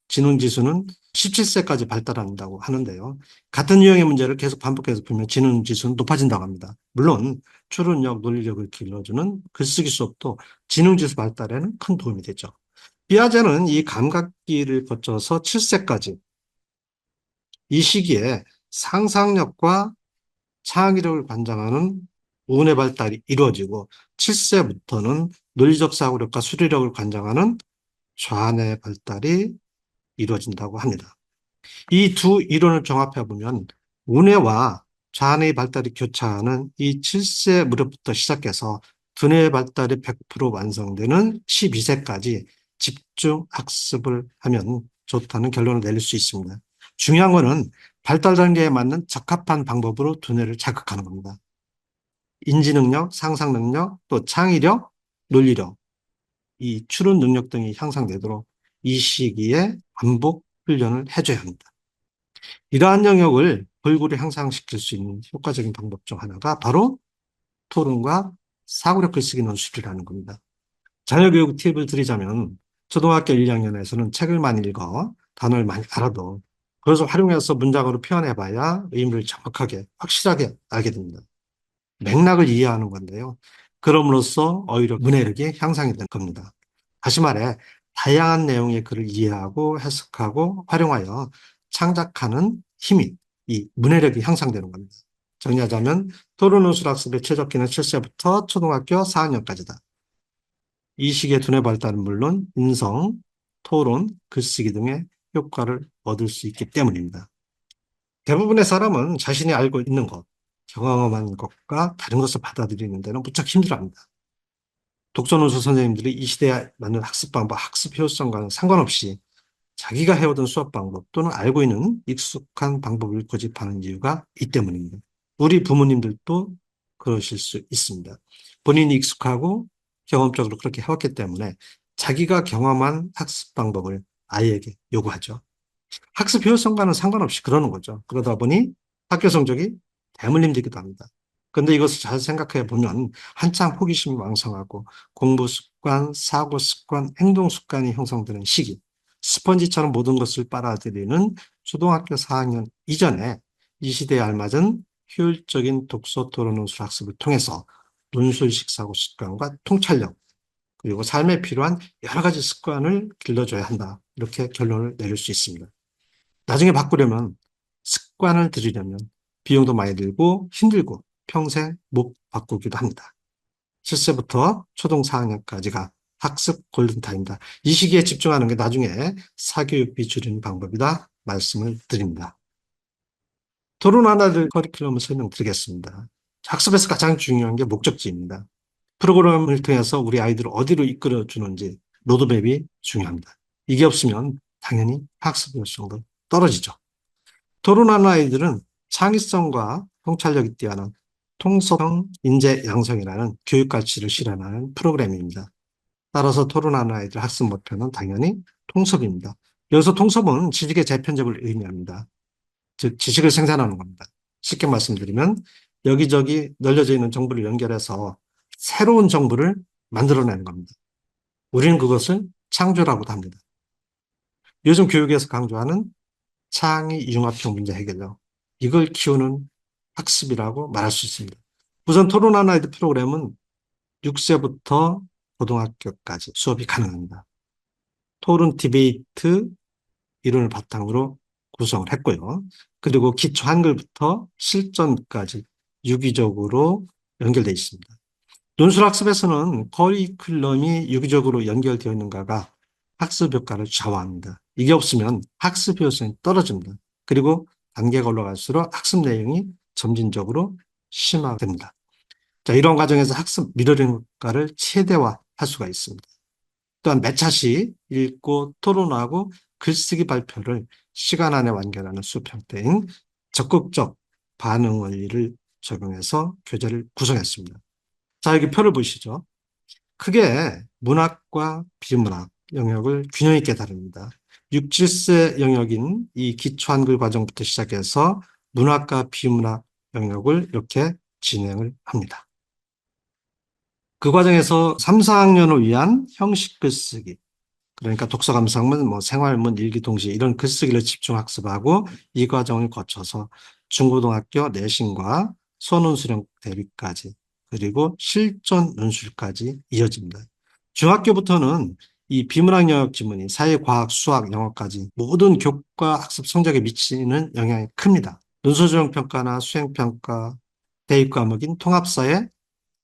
지능지수는 17세까지 발달한다고 하는데요. 같은 유형의 문제를 계속 반복해서 풀면 지능지수는 높아진다고 합니다. 물론 추론력, 논리력을 길러주는 글쓰기 수업도 지능지수 발달에는 큰 도움이 되죠. 피아제는 이 감각기를 거쳐서 7세까지 이 시기에 상상력과 창의력을 관장하는 우운의 발달이 이루어지고 7세부터는 논리적 사고력과 수리력을 관장하는 좌뇌 발달이 이루어진다고 합니다. 이 두 이론을 종합해 보면 우뇌와 좌뇌의 발달이 교차하는 이 7세 무렵부터 시작해서 두뇌의 발달이 100% 완성되는 12세까지 집중 학습을 하면 좋다는 결론을 내릴 수 있습니다. 중요한 것은 발달 단계에 맞는 적합한 방법으로 두뇌를 자극하는 겁니다. 인지 능력, 상상 능력, 또 창의력, 논리력, 이 추론 능력 등이 향상되도록 이 시기에 반복 훈련을 해줘야 합니다. 이러한 영역을 골고루 향상시킬 수 있는 효과적인 방법 중 하나가 바로 토론과 사고력 글쓰기 논술이라는 겁니다. 자녀교육 팁을 드리자면 초등학교 1, 2학년에서는 책을 많이 읽어 단어를 많이 알아도 그것을 활용해서 문장으로 표현해봐야 의미를 정확하게 확실하게 알게 됩니다. 맥락을 이해하는 건데요. 그럼으로써 어휘력, 문해력이 향상이 된 겁니다. 다시 말해 다양한 내용의 글을 이해하고 해석하고 활용하여 창작하는 힘이 이 문해력이 향상되는 겁니다. 정리하자면 토론논술 학습의 최적기는 7세부터 초등학교 4학년까지다. 이 시기의 두뇌 발달은 물론 인성, 토론, 글쓰기 등의 효과를 얻을 수 있기 때문입니다. 대부분의 사람은 자신이 알고 있는 것, 경험한 것과 다른 것을 받아들이는 데는 무척 힘들어합니다. 독서논술 선생님들이 이 시대에 맞는 학습 방법, 학습 효율성과는 상관없이 자기가 해오던 수업 방법 또는 알고 있는 익숙한 방법을 고집하는 이유가 이 때문입니다. 우리 부모님들도 그러실 수 있습니다. 본인이 익숙하고 경험적으로 그렇게 해왔기 때문에 자기가 경험한 학습 방법을 아이에게 요구하죠. 학습 효율성과는 상관없이 그러는 거죠. 그러다 보니 학교 성적이 대물림 되기도 합니다. 그런데 이것을 잘 생각해 보면 한창 호기심이 왕성하고 공부 습관, 사고 습관, 행동 습관이 형성되는 시기, 스펀지처럼 모든 것을 빨아들이는 초등학교 4학년 이전에 이 시대에 알맞은 효율적인 독서 토론 논술 학습을 통해서 논술식 사고 습관과 통찰력, 그리고 삶에 필요한 여러 가지 습관을 길러줘야 한다. 이렇게 결론을 내릴 수 있습니다. 나중에 바꾸려면 습관을 들이려면 비용도 많이 들고 힘들고 평생 못 바꾸기도 합니다. 7세부터 초등 4학년까지가 학습 골든타임이다. 이 시기에 집중하는 게 나중에 사교육비 줄이는 방법이다 말씀을 드립니다. 토론 하나를 커리큘럼을 설명드리겠습니다. 학습에서 가장 중요한 게 목적지입니다. 프로그램을 통해서 우리 아이들을 어디로 이끌어 주는지 로드맵이 중요합니다. 이게 없으면 당연히 학습 효율성도 떨어지죠. 토론하는 아이들은 창의성과 통찰력이 뛰어난 통섭형 인재 양성이라는 교육 가치를 실현하는 프로그램입니다. 따라서 토론하는 아이들 학습 목표는 당연히 통섭입니다. 여기서 통섭은 지식의 재편집을 의미합니다. 즉 지식을 생산하는 겁니다. 쉽게 말씀드리면 여기저기 널려져 있는 정보를 연결해서 새로운 정보를 만들어내는 겁니다. 우리는 그것을 창조라고도 합니다. 요즘 교육에서 강조하는 창의 융합형 문제 해결력. 이걸 키우는 학습이라고 말할 수 있습니다. 우선 토론하는 아이들 프로그램은 6세부터 고등학교까지 수업이 가능합니다. 토론 디베이트 이론을 바탕으로 구성을 했고요. 그리고 기초 한글부터 실전까지 유기적으로 연결되어 있습니다. 논술학습에서는 커리큘럼이 유기적으로 연결되어 있는가가 학습 효과를 좌우합니다. 이게 없으면 학습 효율성이 떨어집니다. 그리고 단계가 올라갈수록 학습 내용이 점진적으로 심화됩니다. 자, 이런 과정에서 학습 미러링 효과를 최대화할 수가 있습니다. 또한 몇 차씩 읽고 토론하고 글쓰기 발표를 시간 안에 완결하는 수업 형태인 적극적 반응 원리를 적용해서 교재를 구성했습니다. 자, 여기 표를 보시죠. 크게 문학과 비문학 영역을 균형 있게 다룹니다. 6, 7세 영역인 이 기초 한글 과정부터 시작해서 문학과 비문학 영역을 이렇게 진행을 합니다. 그 과정에서 3, 4학년을 위한 형식 글쓰기, 그러니까 독서 감상문, 뭐 생활문, 일기 동시 이런 글쓰기를 집중 학습하고 이 과정을 거쳐서 중고등학교 내신과 소논 수령 대비까지 그리고 실전 논술까지 이어집니다. 중학교부터는 이 비문학 영역 지문이 사회, 과학, 수학, 영어까지 모든 교과 학습 성적에 미치는 영향이 큽니다. 논술 평가나 수행 평가, 대입 과목인 통합사회,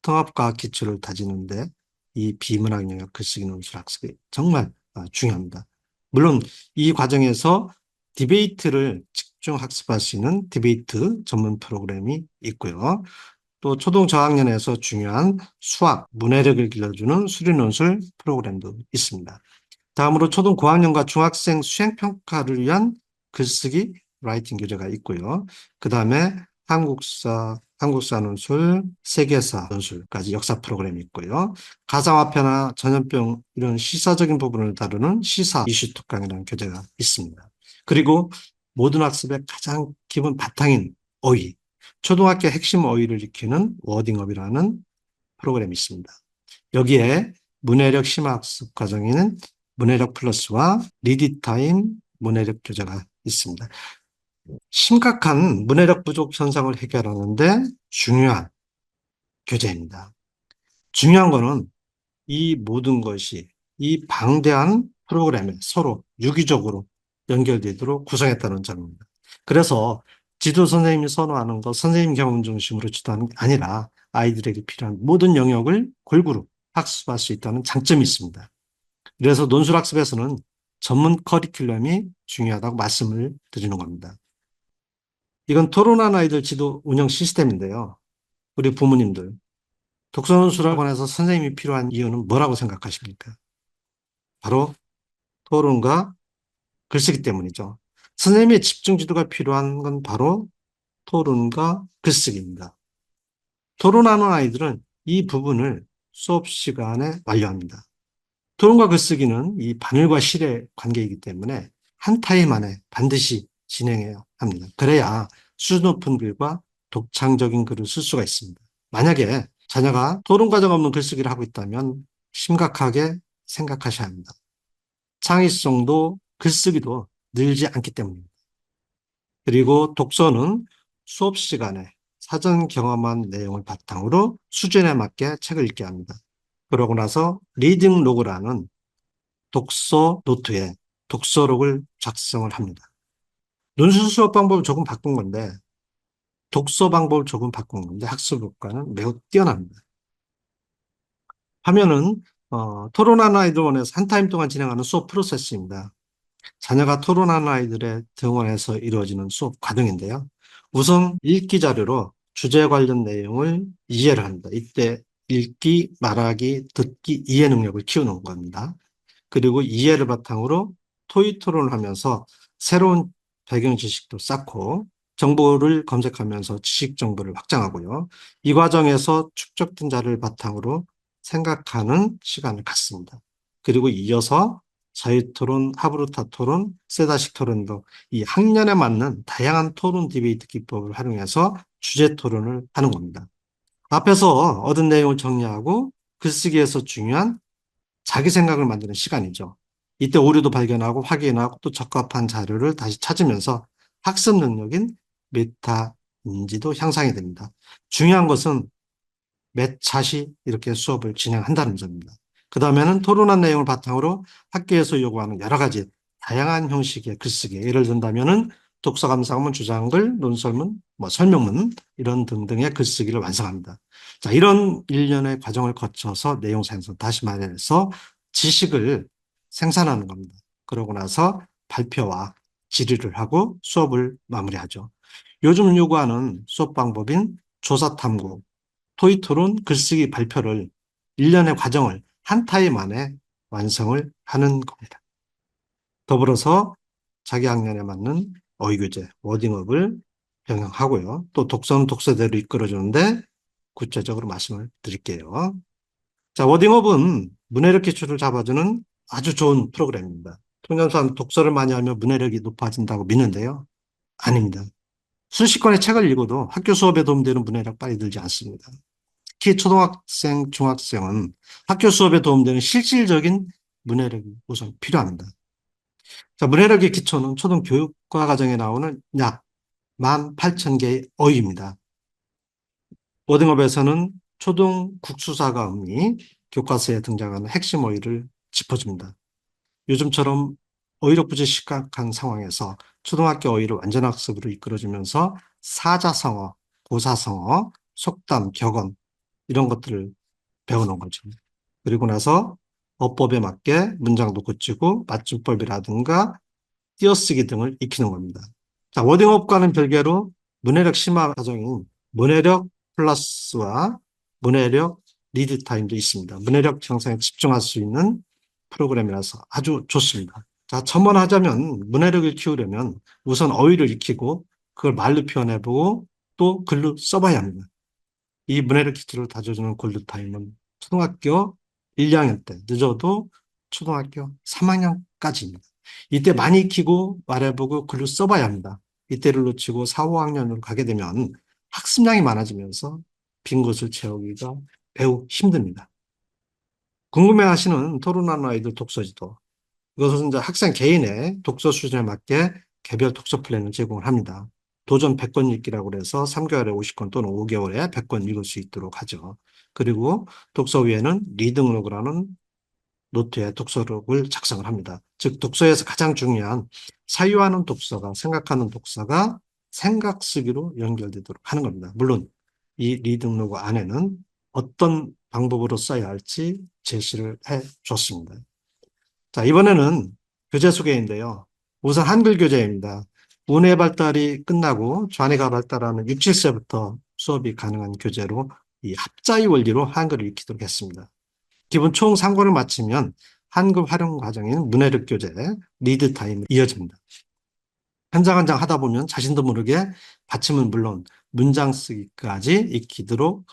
통합과학 기초를 다지는데 이 비문학 영역 글쓰기 논술 학습이 정말 중요합니다. 물론 이 과정에서 디베이트를 집중 학습할 수 있는 디베이트 전문 프로그램이 있고요. 또 초등 저학년에서 중요한 수학, 문해력을 길러주는 수리논술 프로그램도 있습니다. 다음으로 초등 고학년과 중학생 수행평가를 위한 글쓰기 라이팅 교재가 있고요. 그 다음에 한국사 논술, 세계사 논술까지 역사 프로그램이 있고요. 가상화폐나 전염병 이런 시사적인 부분을 다루는 시사 이슈 특강이라는 교재가 있습니다. 그리고 모든 학습의 가장 기본 바탕인 어휘, 초등학교 핵심 어휘를 익히는 워딩업이라는 프로그램이 있습니다. 여기에 문해력 심화학습 과정에는 문해력 플러스와 리디타임 문해력 교재가 있습니다. 심각한 문해력 부족 현상을 해결하는데 중요한 교재입니다. 중요한 거는 이 모든 것이 이 방대한 프로그램에 서로 유기적으로 연결되도록 구성했다는 점입니다. 그래서 지도 선생님이 선호하는 것, 선생님 경험 중심으로 지도하는 게 아니라 아이들에게 필요한 모든 영역을 골고루 학습할 수 있다는 장점이 있습니다. 그래서 논술학습에서는 전문 커리큘럼이 중요하다고 말씀을 드리는 겁니다. 이건 토론한 아이들 지도 운영 시스템인데요. 우리 부모님들, 독서논술학원에서 선생님이 필요한 이유는 뭐라고 생각하십니까? 바로 토론과 글쓰기 때문이죠. 선생님의 집중 지도가 필요한 건 바로 토론과 글쓰기입니다. 토론하는 아이들은 이 부분을 수업 시간에 완료합니다. 토론과 글쓰기는 이 바늘과 실의 관계이기 때문에 한 타임 안에 반드시 진행해야 합니다. 그래야 수준 높은 글과 독창적인 글을 쓸 수가 있습니다. 만약에 자녀가 토론 과정 없는 글쓰기를 하고 있다면 심각하게 생각하셔야 합니다. 창의성도 글쓰기도 늘지 않기 때문입니다. 그리고 독서는 수업 시간에 사전 경험한 내용을 바탕으로 수준에 맞게 책을 읽게 합니다. 그러고 나서 리딩 로그라는 독서 노트에 독서록을 작성을 합니다. 논술 수업 방법을 조금 바꾼 건데 독서 방법을 조금 바꾼 건데 학습 효과는 매우 뛰어납니다. 화면은 토론하는 아이들 원에서 한 타임 동안 진행하는 수업 프로세스입니다. 자녀가 토론하는 아이들의 등원에서 이루어지는 수업 과정인데요. 우선 읽기 자료로 주제 관련 내용을 이해를 합니다. 이때 읽기, 말하기, 듣기, 이해 능력을 키우는 겁니다. 그리고 이해를 바탕으로 토의 토론을 하면서 새로운 배경 지식도 쌓고 정보를 검색하면서 지식 정보를 확장하고요. 이 과정에서 축적된 자료를 바탕으로 생각하는 시간을 갖습니다. 그리고 이어서 자유토론, 하브루타 토론, 세다식 토론도 이 학년에 맞는 다양한 토론 디베이트 기법을 활용해서 주제 토론을 하는 겁니다. 앞에서 얻은 내용을 정리하고 글쓰기에서 중요한 자기 생각을 만드는 시간이죠. 이때 오류도 발견하고 확인하고 또 적합한 자료를 다시 찾으면서 학습 능력인 메타 인지도 향상이 됩니다. 중요한 것은 몇 차시 이렇게 수업을 진행한다는 점입니다. 그 다음에는 토론한 내용을 바탕으로 학교에서 요구하는 여러 가지 다양한 형식의 글쓰기, 예를 든다면은 독서 감상문, 주장글, 논설문, 뭐 설명문 이런 등등의 글쓰기를 완성합니다. 자, 이런 일련의 과정을 거쳐서 내용 생성, 다시 말해서 지식을 생산하는 겁니다. 그러고 나서 발표와 질의를 하고 수업을 마무리하죠. 요즘 요구하는 수업 방법인 조사 탐구, 토의 토론, 글쓰기 발표를 일련의 과정을 한 타임 안에 완성을 하는 겁니다. 더불어서 자기 학년에 맞는 어휘 교재, 워딩업을 병행하고요. 또 독서는 독서대로 이끌어주는데 구체적으로 말씀을 드릴게요. 자, 워딩업은 문해력 기초를 잡아주는 아주 좋은 프로그램입니다. 통념상 독서를 많이 하면 문해력이 높아진다고 믿는데요. 아닙니다. 수십 권의 책을 읽어도 학교 수업에 도움되는 문해력 빨리 늘지 않습니다. 특히 초등학생, 중학생은 학교 수업에 도움되는 실질적인 문해력이 우선 필요합니다. 자, 문해력의 기초는 초등 교육과 과정에 나오는 약 18,000개의 어휘입니다. 워딩업에서는 초등 국수사가 의미 교과서에 등장하는 핵심 어휘를 짚어줍니다. 요즘처럼 어휘력 부재 심각한 상황에서 초등학교 어휘를 완전 학습으로 이끌어주면서 사자성어, 고사성어, 속담, 격언 이런 것들을 배우는 거죠. 그리고 나서 어법에 맞게 문장도 고치고 맞춤법이라든가 띄어쓰기 등을 익히는 겁니다. 자, 워딩업과는 별개로 문해력 심화 과정인 문해력 플러스와 문해력 리드 타임도 있습니다. 문해력 향상에 집중할 수 있는 프로그램이라서 아주 좋습니다. 자, 첨언하자면 문해력을 키우려면 우선 어휘를 익히고 그걸 말로 표현해보고 또 글로 써봐야 합니다. 이 문해력 기초를 다져주는 골든타임은 초등학교 1, 2학년 때, 늦어도 초등학교 3학년까지입니다. 이때 많이 익히고 말해보고 글로 써봐야 합니다. 이때를 놓치고 4, 5학년으로 가게 되면 학습량이 많아지면서 빈 곳을 채우기가 매우 힘듭니다. 궁금해하시는 토론하는 아이들 독서지도. 이것은 이제 학생 개인의 독서 수준에 맞게 개별 독서 플랜을 제공을 합니다. 도전 100권 읽기라고 해서 3개월에 50권 또는 5개월에 100권 읽을 수 있도록 하죠. 그리고 독서 위에는 리딩록이라는 노트에 독서록을 작성을 합니다. 즉 독서에서 가장 중요한 사유하는 독서가 생각하는 독서가 생각 쓰기로 연결되도록 하는 겁니다. 물론 이 리딩록 안에는 어떤 방법으로 써야 할지 제시를 해 줬습니다. 자, 이번에는 교재 소개인데요. 우선 한글 교재입니다. 운의 발달이 끝나고 좌뇌가 발달하는 6, 7세부터 수업이 가능한 교재로 이 합자의 원리로 한글을 익히도록 했습니다. 기본 총 3권을 마치면 한글 활용 과정인 문해력 교재 리드 타임이 이어집니다. 한 장 한 장 하다 보면 자신도 모르게 받침은 물론 문장 쓰기까지 익히도록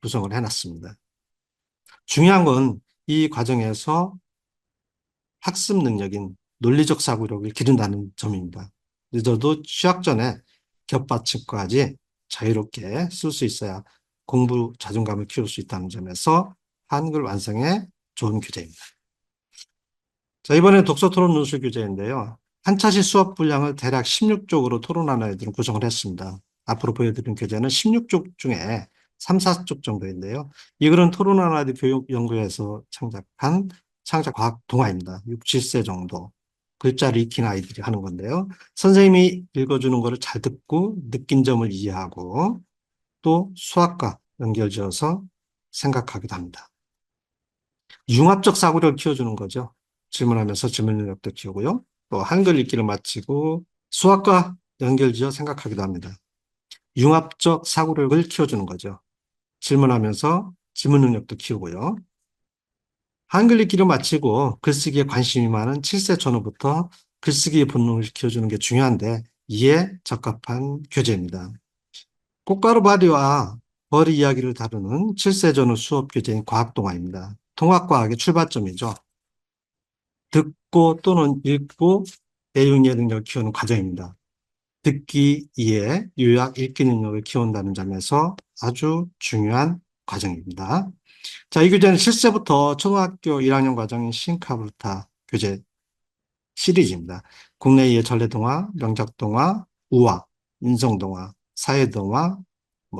구성을 해놨습니다. 중요한 건 이 과정에서 학습 능력인 논리적 사고력을 기른다는 점입니다. 늦어도 취학 전에 겹받침까지 자유롭게 쓸 수 있어야 공부 자존감을 키울 수 있다는 점에서 한글 완성에 좋은 교재입니다. 자, 이번에 독서 토론 논술 교재인데요. 한 차시 수업 분량을 대략 16쪽으로 토론하는 애들은 구성을 했습니다. 앞으로 보여드린 교재는 16쪽 중에 3, 4쪽 정도인데요. 이 글은 토론하는 아이들 교육연구에서 창작한 창작과학 동화입니다. 6, 7세 정도. 글자를 익힌 아이들이 하는 건데요. 선생님이 읽어주는 거를 잘 듣고 느낀 점을 이해하고 또 수학과 연결지어서 생각하기도 합니다. 융합적 사고력을 키워주는 거죠. 질문하면서 질문 능력도 키우고요. 또 한글 읽기를 마치고 수학과 연결지어 생각하기도 합니다. 융합적 사고력을 키워주는 거죠. 질문하면서 질문 능력도 키우고요. 한글 읽기를 마치고 글쓰기에 관심이 많은 7세 전후부터 글쓰기의 본능을 키워주는 게 중요한데 이에 적합한 교재입니다. 꽃가루 바리와 벌이 이야기를 다루는 7세 전후 수업 교재인 과학동화입니다. 통합과학의 출발점이죠. 듣고 또는 읽고 내용 이해 능력을 키우는 과정입니다. 듣기, 이해, 요약, 읽기 능력을 키운다는 점에서 아주 중요한 과정입니다. 자, 이 교재는 7세부터 초등학교 1학년 과정인 싱카불타 교재 시리즈입니다. 국내의 전래동화, 명작동화, 우화, 인성동화, 사회동화,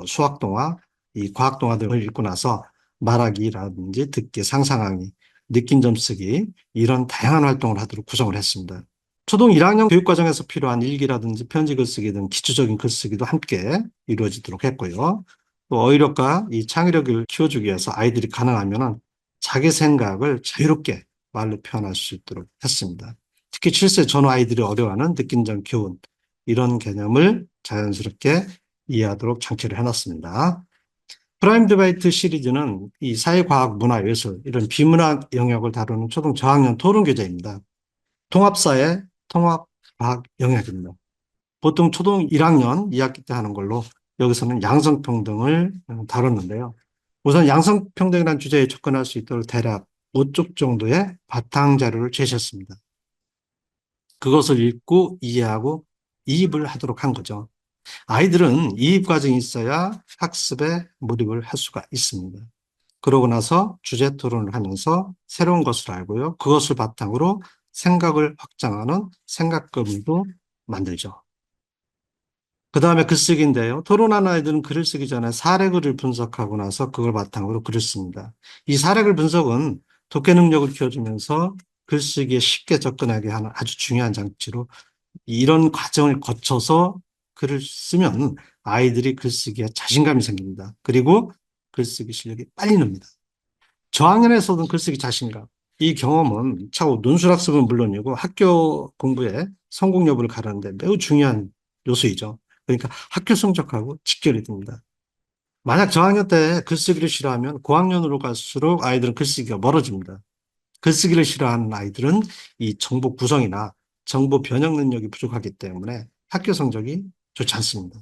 수학동화, 이 과학동화 등을 읽고 나서 말하기라든지 듣기, 상상하기, 느낀 점 쓰기 이런 다양한 활동을 하도록 구성을 했습니다. 초등 1학년 교육과정에서 필요한 일기라든지 편지 글쓰기 등 기초적인 글쓰기도 함께 이루어지도록 했고요. 또 어휘력과 이 창의력을 키워주기 위해서 아이들이 가능하면 자기 생각을 자유롭게 말로 표현할 수 있도록 했습니다. 특히 7세 전후 아이들이 어려워하는 느낀 점 교훈 이런 개념을 자연스럽게 이해하도록 장치를 해놨습니다. 프라임 디베이트 시리즈는 이 사회과학, 문화, 예술 이런 비문학 영역을 다루는 초등 저학년 토론 교재입니다. 통합사회, 통합과학 영역입니다. 보통 초등 1학년 2학기 때 하는 걸로 여기서는 양성평등을 다뤘는데요. 우선 양성평등이라는 주제에 접근할 수 있도록 대략 5쪽 정도의 바탕 자료를 제시했습니다. 그것을 읽고 이해하고 이입을 하도록 한 거죠. 아이들은 이입 과정이 있어야 학습에 몰입을 할 수가 있습니다. 그러고 나서 주제 토론을 하면서 새로운 것을 알고요. 그것을 바탕으로 생각을 확장하는 생각거리도 만들죠. 그 다음에 글쓰기인데요. 토론하는 아이들은 글을 쓰기 전에 사례글을 분석하고 나서 그걸 바탕으로 글을 씁니다. 이 사례글 분석은 독해 능력을 키워주면서 글쓰기에 쉽게 접근하게 하는 아주 중요한 장치로 이런 과정을 거쳐서 글을 쓰면 아이들이 글쓰기에 자신감이 생깁니다. 그리고 글쓰기 실력이 빨리 늡니다. 저학년에서도 글쓰기 자신감. 이 경험은 차후 논술학습은 물론이고 학교 공부의 성공 여부를 가르는데 매우 중요한 요소이죠. 그러니까 학교 성적하고 직결이 됩니다. 만약 저학년 때 글쓰기를 싫어하면 고학년으로 갈수록 아이들은 글쓰기가 멀어집니다. 글쓰기를 싫어하는 아이들은 이 정보 구성이나 정보 변형 능력이 부족하기 때문에 학교 성적이 좋지 않습니다.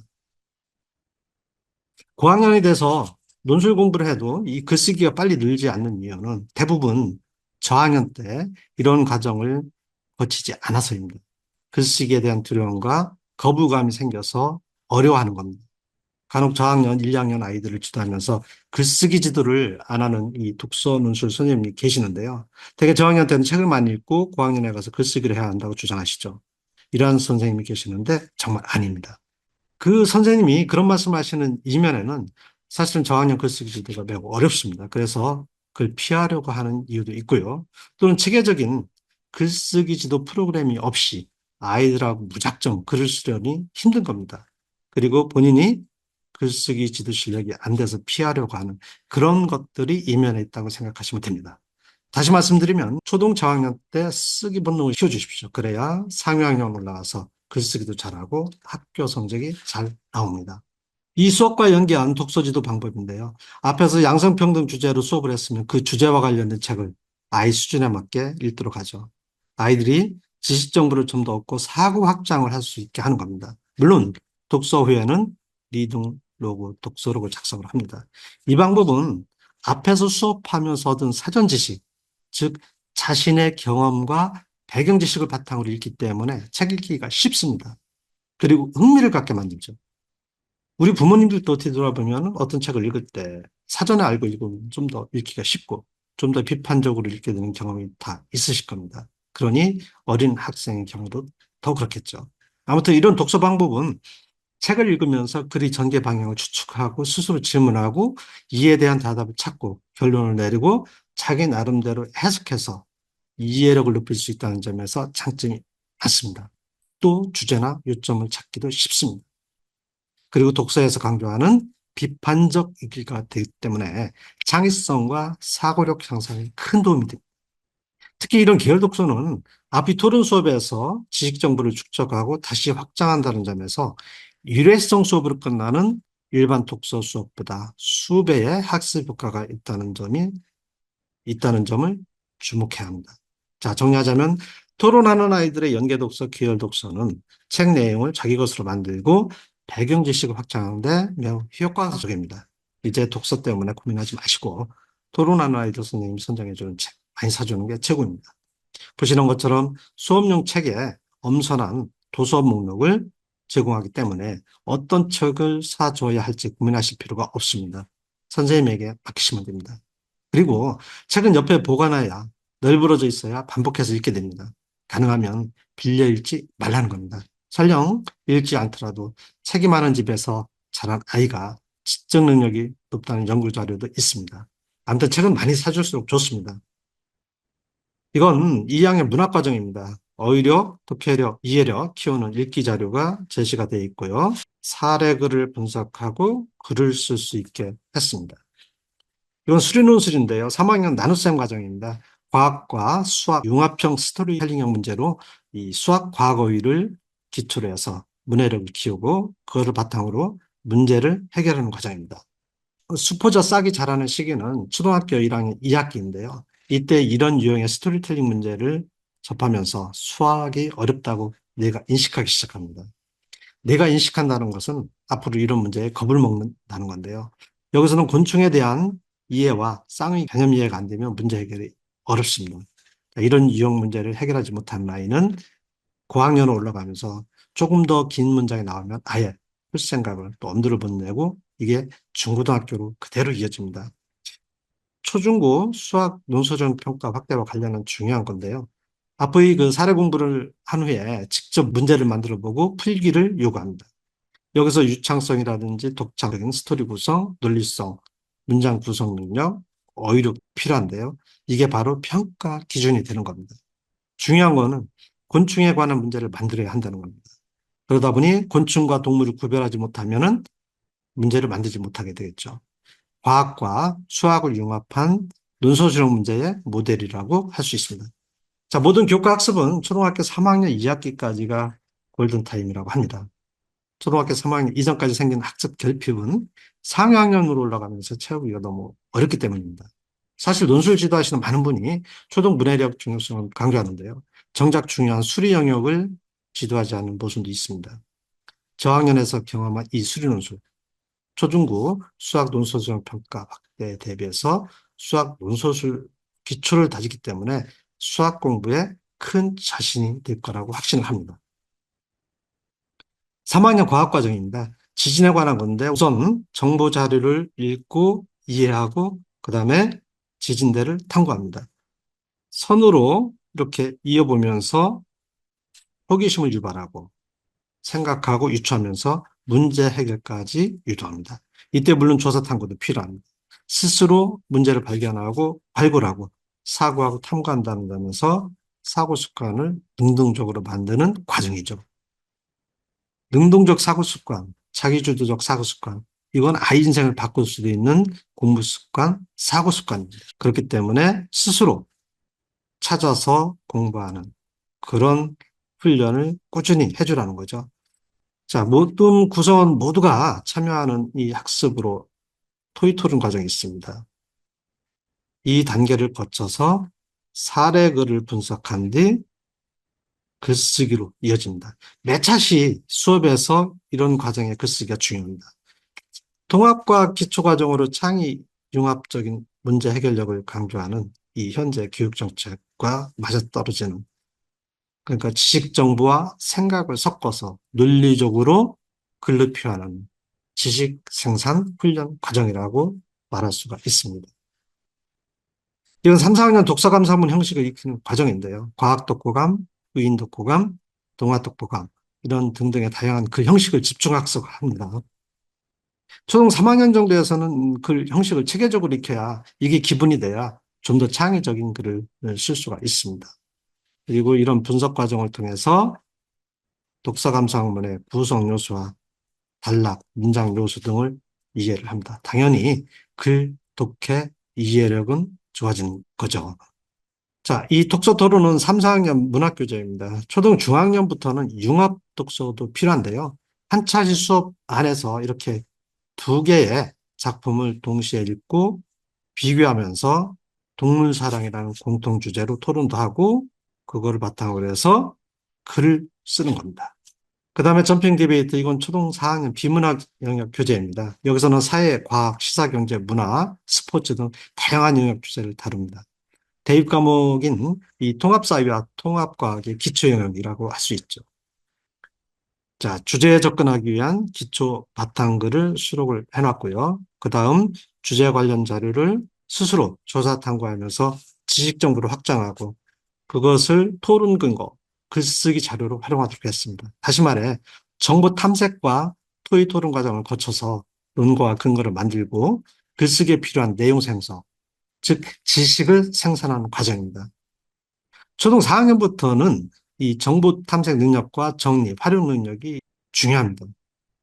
고학년이 돼서 논술 공부를 해도 이 글쓰기가 빨리 늘지 않는 이유는 대부분 저학년 때 이런 과정을 거치지 않아서입니다. 글쓰기에 대한 두려움과 거부감이 생겨서 어려워하는 겁니다. 간혹 저학년 1, 2학년 아이들을 지도하면서 글쓰기 지도를 안 하는 이 독서 논술 선생님이 계시는데요. 대개 저학년 때는 책을 많이 읽고 고학년에 가서 글쓰기를 해야 한다고 주장하시죠. 이러한 선생님이 계시는데 정말 아닙니다. 그 선생님이 그런 말씀하시는 이면에는 사실은 저학년 글쓰기 지도가 매우 어렵습니다. 그래서 그걸 피하려고 하는 이유도 있고요. 또는 체계적인 글쓰기 지도 프로그램이 없이 아이들하고 무작정 글을 쓰려니 힘든 겁니다. 그리고 본인이 글쓰기 지도 실력이 안 돼서 피하려고 하는 그런 것들이 이면에 있다고 생각하시면 됩니다. 다시 말씀드리면 초등 저학년 때 쓰기 본능을 키워주십시오. 그래야 상위학년 올라가서 글쓰기도 잘하고 학교 성적이 잘 나옵니다. 이 수업과 연계한 독서지도 방법인데요. 앞에서 양성평등 주제로 수업을 했으면 그 주제와 관련된 책을 아이 수준에 맞게 읽도록 하죠. 아이들이 지식 정보를 좀 더 얻고 사고 확장을 할 수 있게 하는 겁니다. 물론 독서 후에는 리딩 로그, 독서록을 작성을 합니다. 이 방법은 앞에서 수업하면서 얻은 사전 지식, 즉 자신의 경험과 배경 지식을 바탕으로 읽기 때문에 책 읽기가 쉽습니다. 그리고 흥미를 갖게 만들죠. 우리 부모님들도 어떻게 돌아보면 어떤 책을 읽을 때 사전에 알고 읽으면 좀 더 읽기가 쉽고 좀 더 비판적으로 읽게 되는 경험이 다 있으실 겁니다. 그러니 어린 학생의 경우도 더 그렇겠죠. 아무튼 이런 독서 방법은 책을 읽으면서 글의 전개 방향을 추측하고 스스로 질문하고 이에 대한 대답을 찾고 결론을 내리고 자기 나름대로 해석해서 이해력을 높일 수 있다는 점에서 장점이 많습니다. 또 주제나 요점을 찾기도 쉽습니다. 그리고 독서에서 강조하는 비판적 읽기가 되기 때문에 창의성과 사고력 향상에 큰 도움이 됩니다. 특히 이런 계열 독서는 앞이 토론 수업에서 지식 정보를 축적하고 다시 확장한다는 점에서 일회성 수업으로 끝나는 일반 독서 수업보다 수배의 학습 효과가 있다는 점을 주목해야 합니다. 자, 정리하자면 토론하는 아이들의 연계 독서, 계열 독서는 책 내용을 자기 것으로 만들고 배경 지식을 확장하는데 매우 효과적입니다. 이제 독서 때문에 고민하지 마시고 토론하는 아이들 선생님이 선정해주는 책 많이 사주는 게 최고입니다. 보시는 것처럼 수업용 책에 엄선한 도서 목록을 제공하기 때문에 어떤 책을 사줘야 할지 고민하실 필요가 없습니다. 선생님에게 맡기시면 됩니다. 그리고 책은 옆에 보관해야 널브러져 있어야 반복해서 읽게 됩니다. 가능하면 빌려 읽지 말라는 겁니다. 설령 읽지 않더라도 책이 많은 집에서 자란 아이가 지적 능력이 높다는 연구 자료도 있습니다. 아무튼 책은 많이 사줄수록 좋습니다. 이건 2학년 문학과정입니다. 어휘력, 독해력, 이해력 키우는 읽기 자료가 제시가 되어 있고요. 사례글을 분석하고 글을 쓸 수 있게 했습니다. 이건 수리논술인데요. 3학년 나눗셈 과정입니다. 과학과 수학 융합형 스토리텔링형 문제로 이 수학 과학 어휘를 기초로 해서 문해력을 키우고 그거를 바탕으로 문제를 해결하는 과정입니다. 수포자 싹이 자라는 시기는 초등학교 1학년 2학기인데요. 이때 이런 유형의 스토리텔링 문제를 접하면서 수학이 어렵다고 뇌가 인식하기 시작합니다. 내가 인식한다는 것은 앞으로 이런 문제에 겁을 먹는다는 건데요. 여기서는 곤충에 대한 이해와 쌍의 개념 이해가 안 되면 문제 해결이 어렵습니다. 이런 유형 문제를 해결하지 못한 아이는 고학년으로 올라가면서 조금 더 긴 문장이 나오면 아예 풀 생각을 또 엄두를 못 내고 이게 중고등학교로 그대로 이어집니다. 초중고 수학 논술적 평가 확대와 관련한 중요한 건데요. 앞의 그 사례 공부를 한 후에 직접 문제를 만들어 보고 풀기를 요구합니다. 여기서 유창성이라든지 독창적인 스토리 구성, 논리성, 문장 구성 능력, 어휘력 필요한데요. 이게 바로 평가 기준이 되는 겁니다. 중요한 거는 곤충에 관한 문제를 만들어야 한다는 겁니다. 그러다 보니 곤충과 동물을 구별하지 못하면은 문제를 만들지 못하게 되겠죠. 과학과 수학을 융합한 논소실험 문제의 모델이라고 할 수 있습니다. 자, 모든 교과 학습은 초등학교 3학년 2학기까지가 골든타임이라고 합니다. 초등학교 3학년 이전까지 생긴 학습 결핍은 상학년으로 올라가면서 채우기가 너무 어렵기 때문입니다. 사실 논술 지도하시는 많은 분이 초등 문해력 중요성을 강조하는데요. 정작 중요한 수리 영역을 지도하지 않는 모순도 있습니다. 저학년에서 경험한 이 수리 논술, 초중고 수학 논소수형 평가 확대에 대비해서 수학 논소술 기초를 다지기 때문에 수학 공부에 큰 자신이 될 거라고 확신을 합니다. 3학년 과학과정입니다. 지진에 관한 건데 우선 정보 자료를 읽고 이해하고 그다음에 지진대를 탐구합니다. 선으로 이렇게 이어보면서 호기심을 유발하고 생각하고 유추하면서 문제 해결까지 유도합니다. 이때 물론 조사 탐구도 필요합니다. 스스로 문제를 발견하고 발굴하고 사고하고 탐구한다면서 사고 습관을 능동적으로 만드는 과정이죠. 능동적 사고 습관, 자기주도적 사고 습관, 이건 아이 인생을 바꿀 수도 있는 공부 습관, 사고 습관입니다. 그렇기 때문에 스스로 찾아서 공부하는 그런 훈련을 꾸준히 해주라는 거죠. 자, 모든 구성원 모두가 참여하는 이 학습으로 토익토론 과정이 있습니다. 이 단계를 거쳐서 사례글을 분석한 뒤 글쓰기로 이어집니다. 매 차시 수업에서 이런 과정의 글쓰기가 중요합니다. 통합과 기초과정으로 창의 융합적인 문제 해결력을 강조하는 이 현재 교육정책과 맞아떨어지는 그러니까 지식 정보와 생각을 섞어서 논리적으로 글로 표현하는 지식 생산 훈련 과정이라고 말할 수가 있습니다. 이건 3, 4학년 독서 감상문 형식을 익히는 과정인데요. 과학 독후감, 의인 독후감, 동화 독후감 이런 등등의 다양한 글 형식을 집중 학습합니다. 초등 3학년 정도에서는 글 형식을 체계적으로 익혀야 이게 기본이 돼야 좀 더 창의적인 글을 쓸 수가 있습니다. 그리고 이런 분석 과정을 통해서 독서 감상문의 구성 요소와 단락, 문장 요소 등을 이해를 합니다. 당연히 글, 독해, 이해력은 좋아지는 거죠. 자, 이 독서 토론은 3, 4학년 문학교재입니다. 초등 중학년부터는 융합 독서도 필요한데요. 한 차시 수업 안에서 이렇게 두 개의 작품을 동시에 읽고 비교하면서 동물 사랑이라는 공통 주제로 토론도 하고 그거를 바탕으로 해서 글을 쓰는 겁니다. 그 다음에 점핑 디베이트, 이건 초등 4학년 비문학 영역 교재입니다. 여기서는 사회, 과학, 시사, 경제, 문화, 스포츠 등 다양한 영역 주제를 다룹니다. 대입 과목인 이 통합사회와 통합과학의 기초 영역이라고 할 수 있죠. 자, 주제에 접근하기 위한 기초 바탕글을 수록을 해놨고요. 그 다음 주제 관련 자료를 스스로 조사 탐구하면서 지식 정보를 확장하고 그것을 토론 근거, 글쓰기 자료로 활용하도록 했습니다. 다시 말해 정보 탐색과 토의 토론 과정을 거쳐서 논거와 근거를 만들고 글쓰기에 필요한 내용 생성, 즉 지식을 생산하는 과정입니다. 초등 4학년부터는 이 정보 탐색 능력과 정리, 활용 능력이 중요합니다.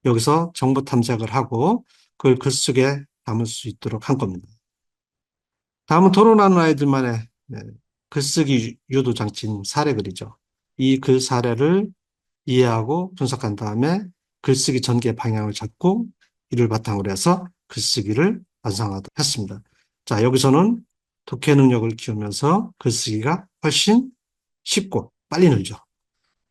여기서 정보 탐색을 하고 그걸 글 속에 담을 수 있도록 한 겁니다. 다음은 토론하는 아이들만의 글쓰기 유도 장치인 사례글이죠. 이 글 사례를 이해하고 분석한 다음에 글쓰기 전개 방향을 잡고 이를 바탕으로 해서 글쓰기를 완성하도록 했습니다. 자, 여기서는 독해 능력을 키우면서 글쓰기가 훨씬 쉽고 빨리 늘죠.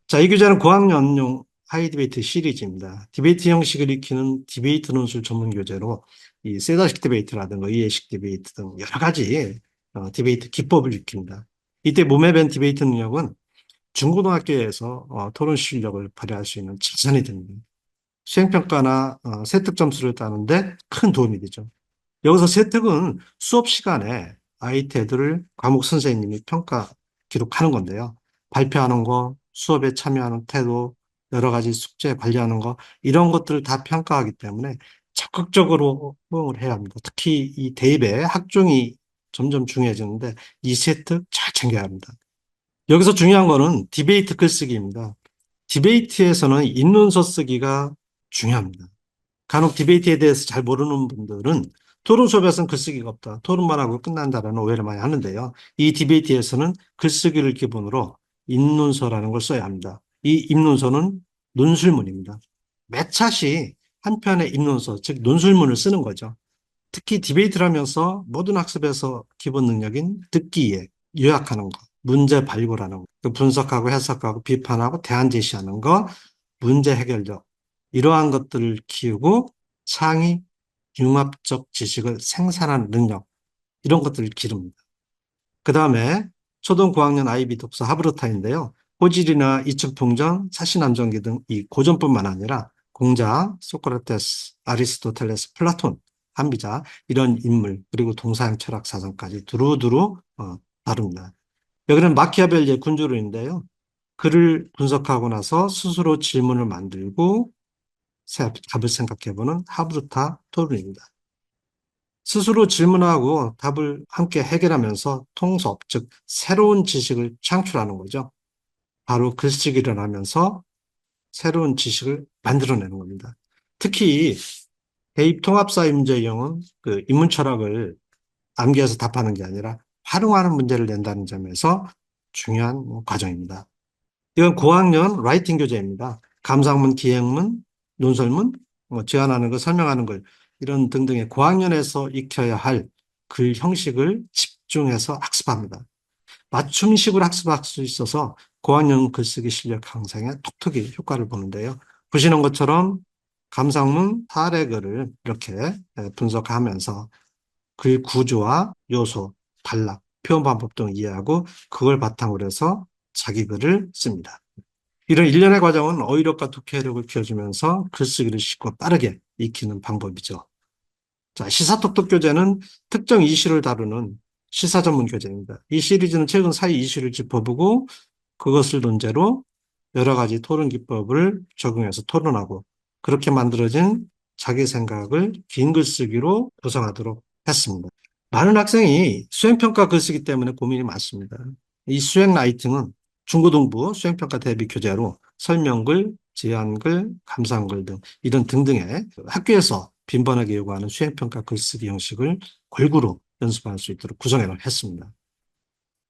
자, 이 교재는 고학년용 하이 디베이트 시리즈입니다. 디베이트 형식을 익히는 디베이트 논술 전문 교재로 이 셋다식 디베이트라든가 이해식 디베이트 등 여러 가지 디베이트 기법을 익힙니다. 이때 몸에 밴 디베이트 능력은 중고등학교에서 토론 실력을 발휘할 수 있는 지산이 됩니다. 수행평가나 세특 점수를 따는데 큰 도움이 되죠. 여기서 세특은 수업 시간에 아이 테드를 과목 선생님이 평가 기록하는 건데요. 발표하는 거, 수업에 참여하는 태도, 여러 가지 숙제 관리하는 거, 이런 것들을 다 평가하기 때문에 적극적으로 호응을 해야 합니다. 특히 이 대입에 학종이 점점 중요해지는데 이 세특 잘 챙겨야 합니다. 여기서 중요한 거는 디베이트 글쓰기입니다. 디베이트에서는 인문서 쓰기가 중요합니다. 간혹 디베이트에 대해서 잘 모르는 분들은 토론 수업에서는 글쓰기가 없다, 토론만 하고 끝난다라는 오해를 많이 하는데요. 이 디베이트에서는 글쓰기를 기본으로 인문서라는 걸 써야 합니다. 이 인문서는 논술문입니다. 매 차시 한 편의 인문서, 즉 논술문을 쓰는 거죠. 특히 디베이트를 하면서 모든 학습에서 기본 능력인 듣기에 요약하는 거, 문제 발굴하는 거, 그 분석하고 해석하고 비판하고 대안 제시하는 거, 문제 해결력, 이러한 것들을 키우고 창의, 융합적 지식을 생산하는 능력, 이런 것들을 기릅니다. 그 다음에 초등 고학년 아이비 독서 하브르타인데요. 호질이나 이측풍전, 사시남정기 등 이 고전뿐만 아니라 공자, 소크라테스, 아리스토텔레스, 플라톤, 한비자 이런 인물 그리고 동서양 철학 사상까지 두루두루 다룹니다. 여기는 마키아벨리의 군주론인데요. 글을 분석하고 나서 스스로 질문을 만들고 답을 생각해보는 하브르타 토론입니다. 스스로 질문하고 답을 함께 해결하면서 통섭, 즉 새로운 지식을 창출하는 거죠. 바로 글쓰기를 하면서 새로운 지식을 만들어내는 겁니다. 특히 대입 통합사회 문제 유형은 그 인문 철학을 암기해서 답하는 게 아니라 활용하는 문제를 낸다는 점에서 중요한 과정입니다. 이건 고학년 라이팅 교재입니다. 감상문, 기행문, 논설문, 제안하는 것, 설명하는 것 이런 등등의 고학년에서 익혀야 할 글 형식을 집중해서 학습합니다. 맞춤식으로 학습할 수 있어서 고학년 글쓰기 실력 향상에 톡톡히 효과를 보는데요. 보시는 것처럼 감상문, 사례글을 이렇게 분석하면서 글 구조와 요소, 단락, 표현 방법 등 이해하고 그걸 바탕으로 해서 자기 글을 씁니다. 이런 일련의 과정은 어휘력과 독해력을 키워주면서 글쓰기를 쉽고 빠르게 익히는 방법이죠. 자, 시사톡톡 교재는 특정 이슈를 다루는 시사 전문 교재입니다. 이 시리즈는 최근 사회 이슈를 짚어보고 그것을 논제로 여러 가지 토론 기법을 적용해서 토론하고 그렇게 만들어진 자기 생각을 긴 글쓰기로 구성하도록 했습니다. 많은 학생이 수행평가 글쓰기 때문에 고민이 많습니다. 이 수행 라이팅은 중고등부 수행평가 대비 교재로 설명글, 제안글, 감상글 등 이런 등등의 학교에서 빈번하게 요구하는 수행평가 글쓰기 형식을 골고루 연습할 수 있도록 구성을 했습니다.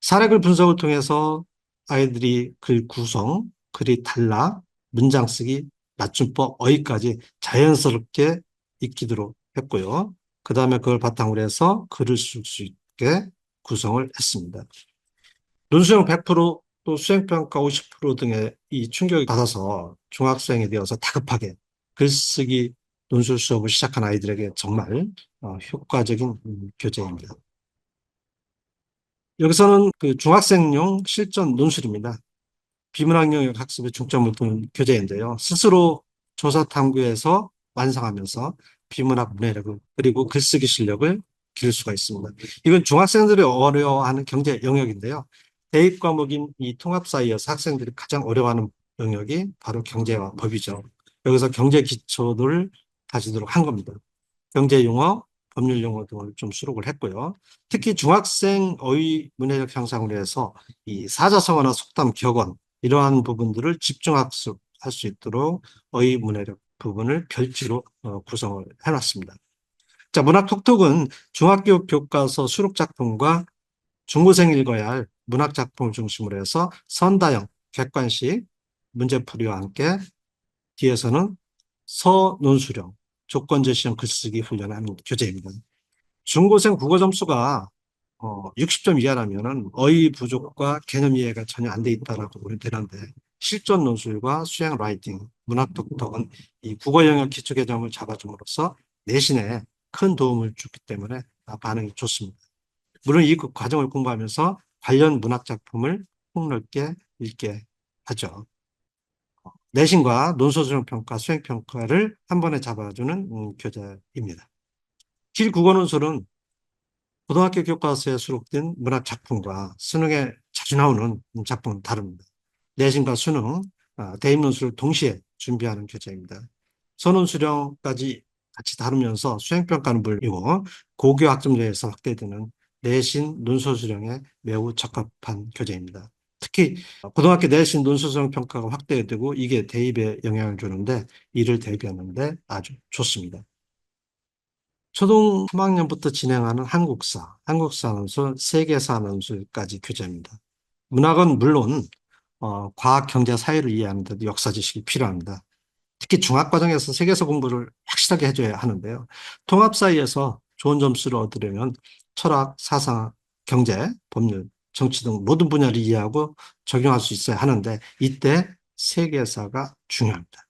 사례글 분석을 통해서 아이들이 글 구성, 글이 단락, 문장 쓰기, 맞춤법, 어휘까지 자연스럽게 익히도록 했고요. 그 다음에 그걸 바탕으로 해서 글을 쓸 수 있게 구성을 했습니다. 논술형 100%또 수행평가 50% 등의 이 충격을 받아서 중학생이 되어서 다급하게 글쓰기 논술 수업을 시작한 아이들에게 정말 효과적인 교재입니다. 여기서는 그 중학생용 실전 논술입니다. 비문학 영역 학습에 중점을 두는 교재인데요. 스스로 조사 탐구해서 완성하면서 비문학 문해력을 그리고 글쓰기 실력을 기를 수가 있습니다. 이건 중학생들이 어려워하는 경제 영역인데요. 대입 과목인 이 통합사이에서 학생들이 가장 어려워하는 영역이 바로 경제와 법이죠. 여기서 경제 기초를 다지도록 한 겁니다. 경제 용어, 법률 용어 등을 좀 수록을 했고요. 특히 중학생 어휘 문해력 향상을 위해서 이 사자성어나 속담, 격언 이러한 부분들을 집중 학습할 수 있도록 어휘 문해력 부분을 별지로 구성을 해놨습니다. 자, 문학 톡톡은 중학교 교과서 수록 작품과 중고생 읽어야 할 문학 작품을 중심으로 해서 선다형, 객관식, 문제풀이와 함께 뒤에서는 서논수령, 조건제시형 글쓰기 훈련하는 교재입니다. 중고생 국어 점수가 60점 이하라면 어휘 부족과 개념 이해가 전혀 안 돼 있다라고 보면 되는데 실전 논술과 수행 라이팅, 문학 독덕은 이 국어 영역 기초 개념을 잡아줌으로써 내신에 큰 도움을 주기 때문에 반응이 좋습니다. 물론 이 과정을 공부하면서 관련 문학 작품을 폭넓게 읽게 하죠. 내신과 논술 평가, 수행 평가를 한 번에 잡아주는 교재입니다. 길 국어 논술은 고등학교 교과서에 수록된 문학 작품과 수능에 자주 나오는 작품은 다릅니다. 내신과 수능, 대입 논술을 동시에 준비하는 교재입니다. 선원 수령까지 같이 다루면서 수행평가는 물리고 고교 학점제에서 확대되는 내신 논술 수령에 매우 적합한 교재입니다. 특히 고등학교 내신 논술 수령 평가가 확대되고 이게 대입에 영향을 주는데 이를 대비하는데 아주 좋습니다. 초등 3학년부터 진행하는 한국사 논술, 세계사 논술까지 교재입니다. 문학은 물론 과학, 경제, 사회를 이해하는 데도 역사 지식이 필요합니다. 특히 중학과정에서 세계사 공부를 확실하게 해줘야 하는데요. 통합 사이에서 좋은 점수를 얻으려면 철학, 사상, 경제, 법률, 정치 등 모든 분야를 이해하고 적용할 수 있어야 하는데 이때 세계사가 중요합니다.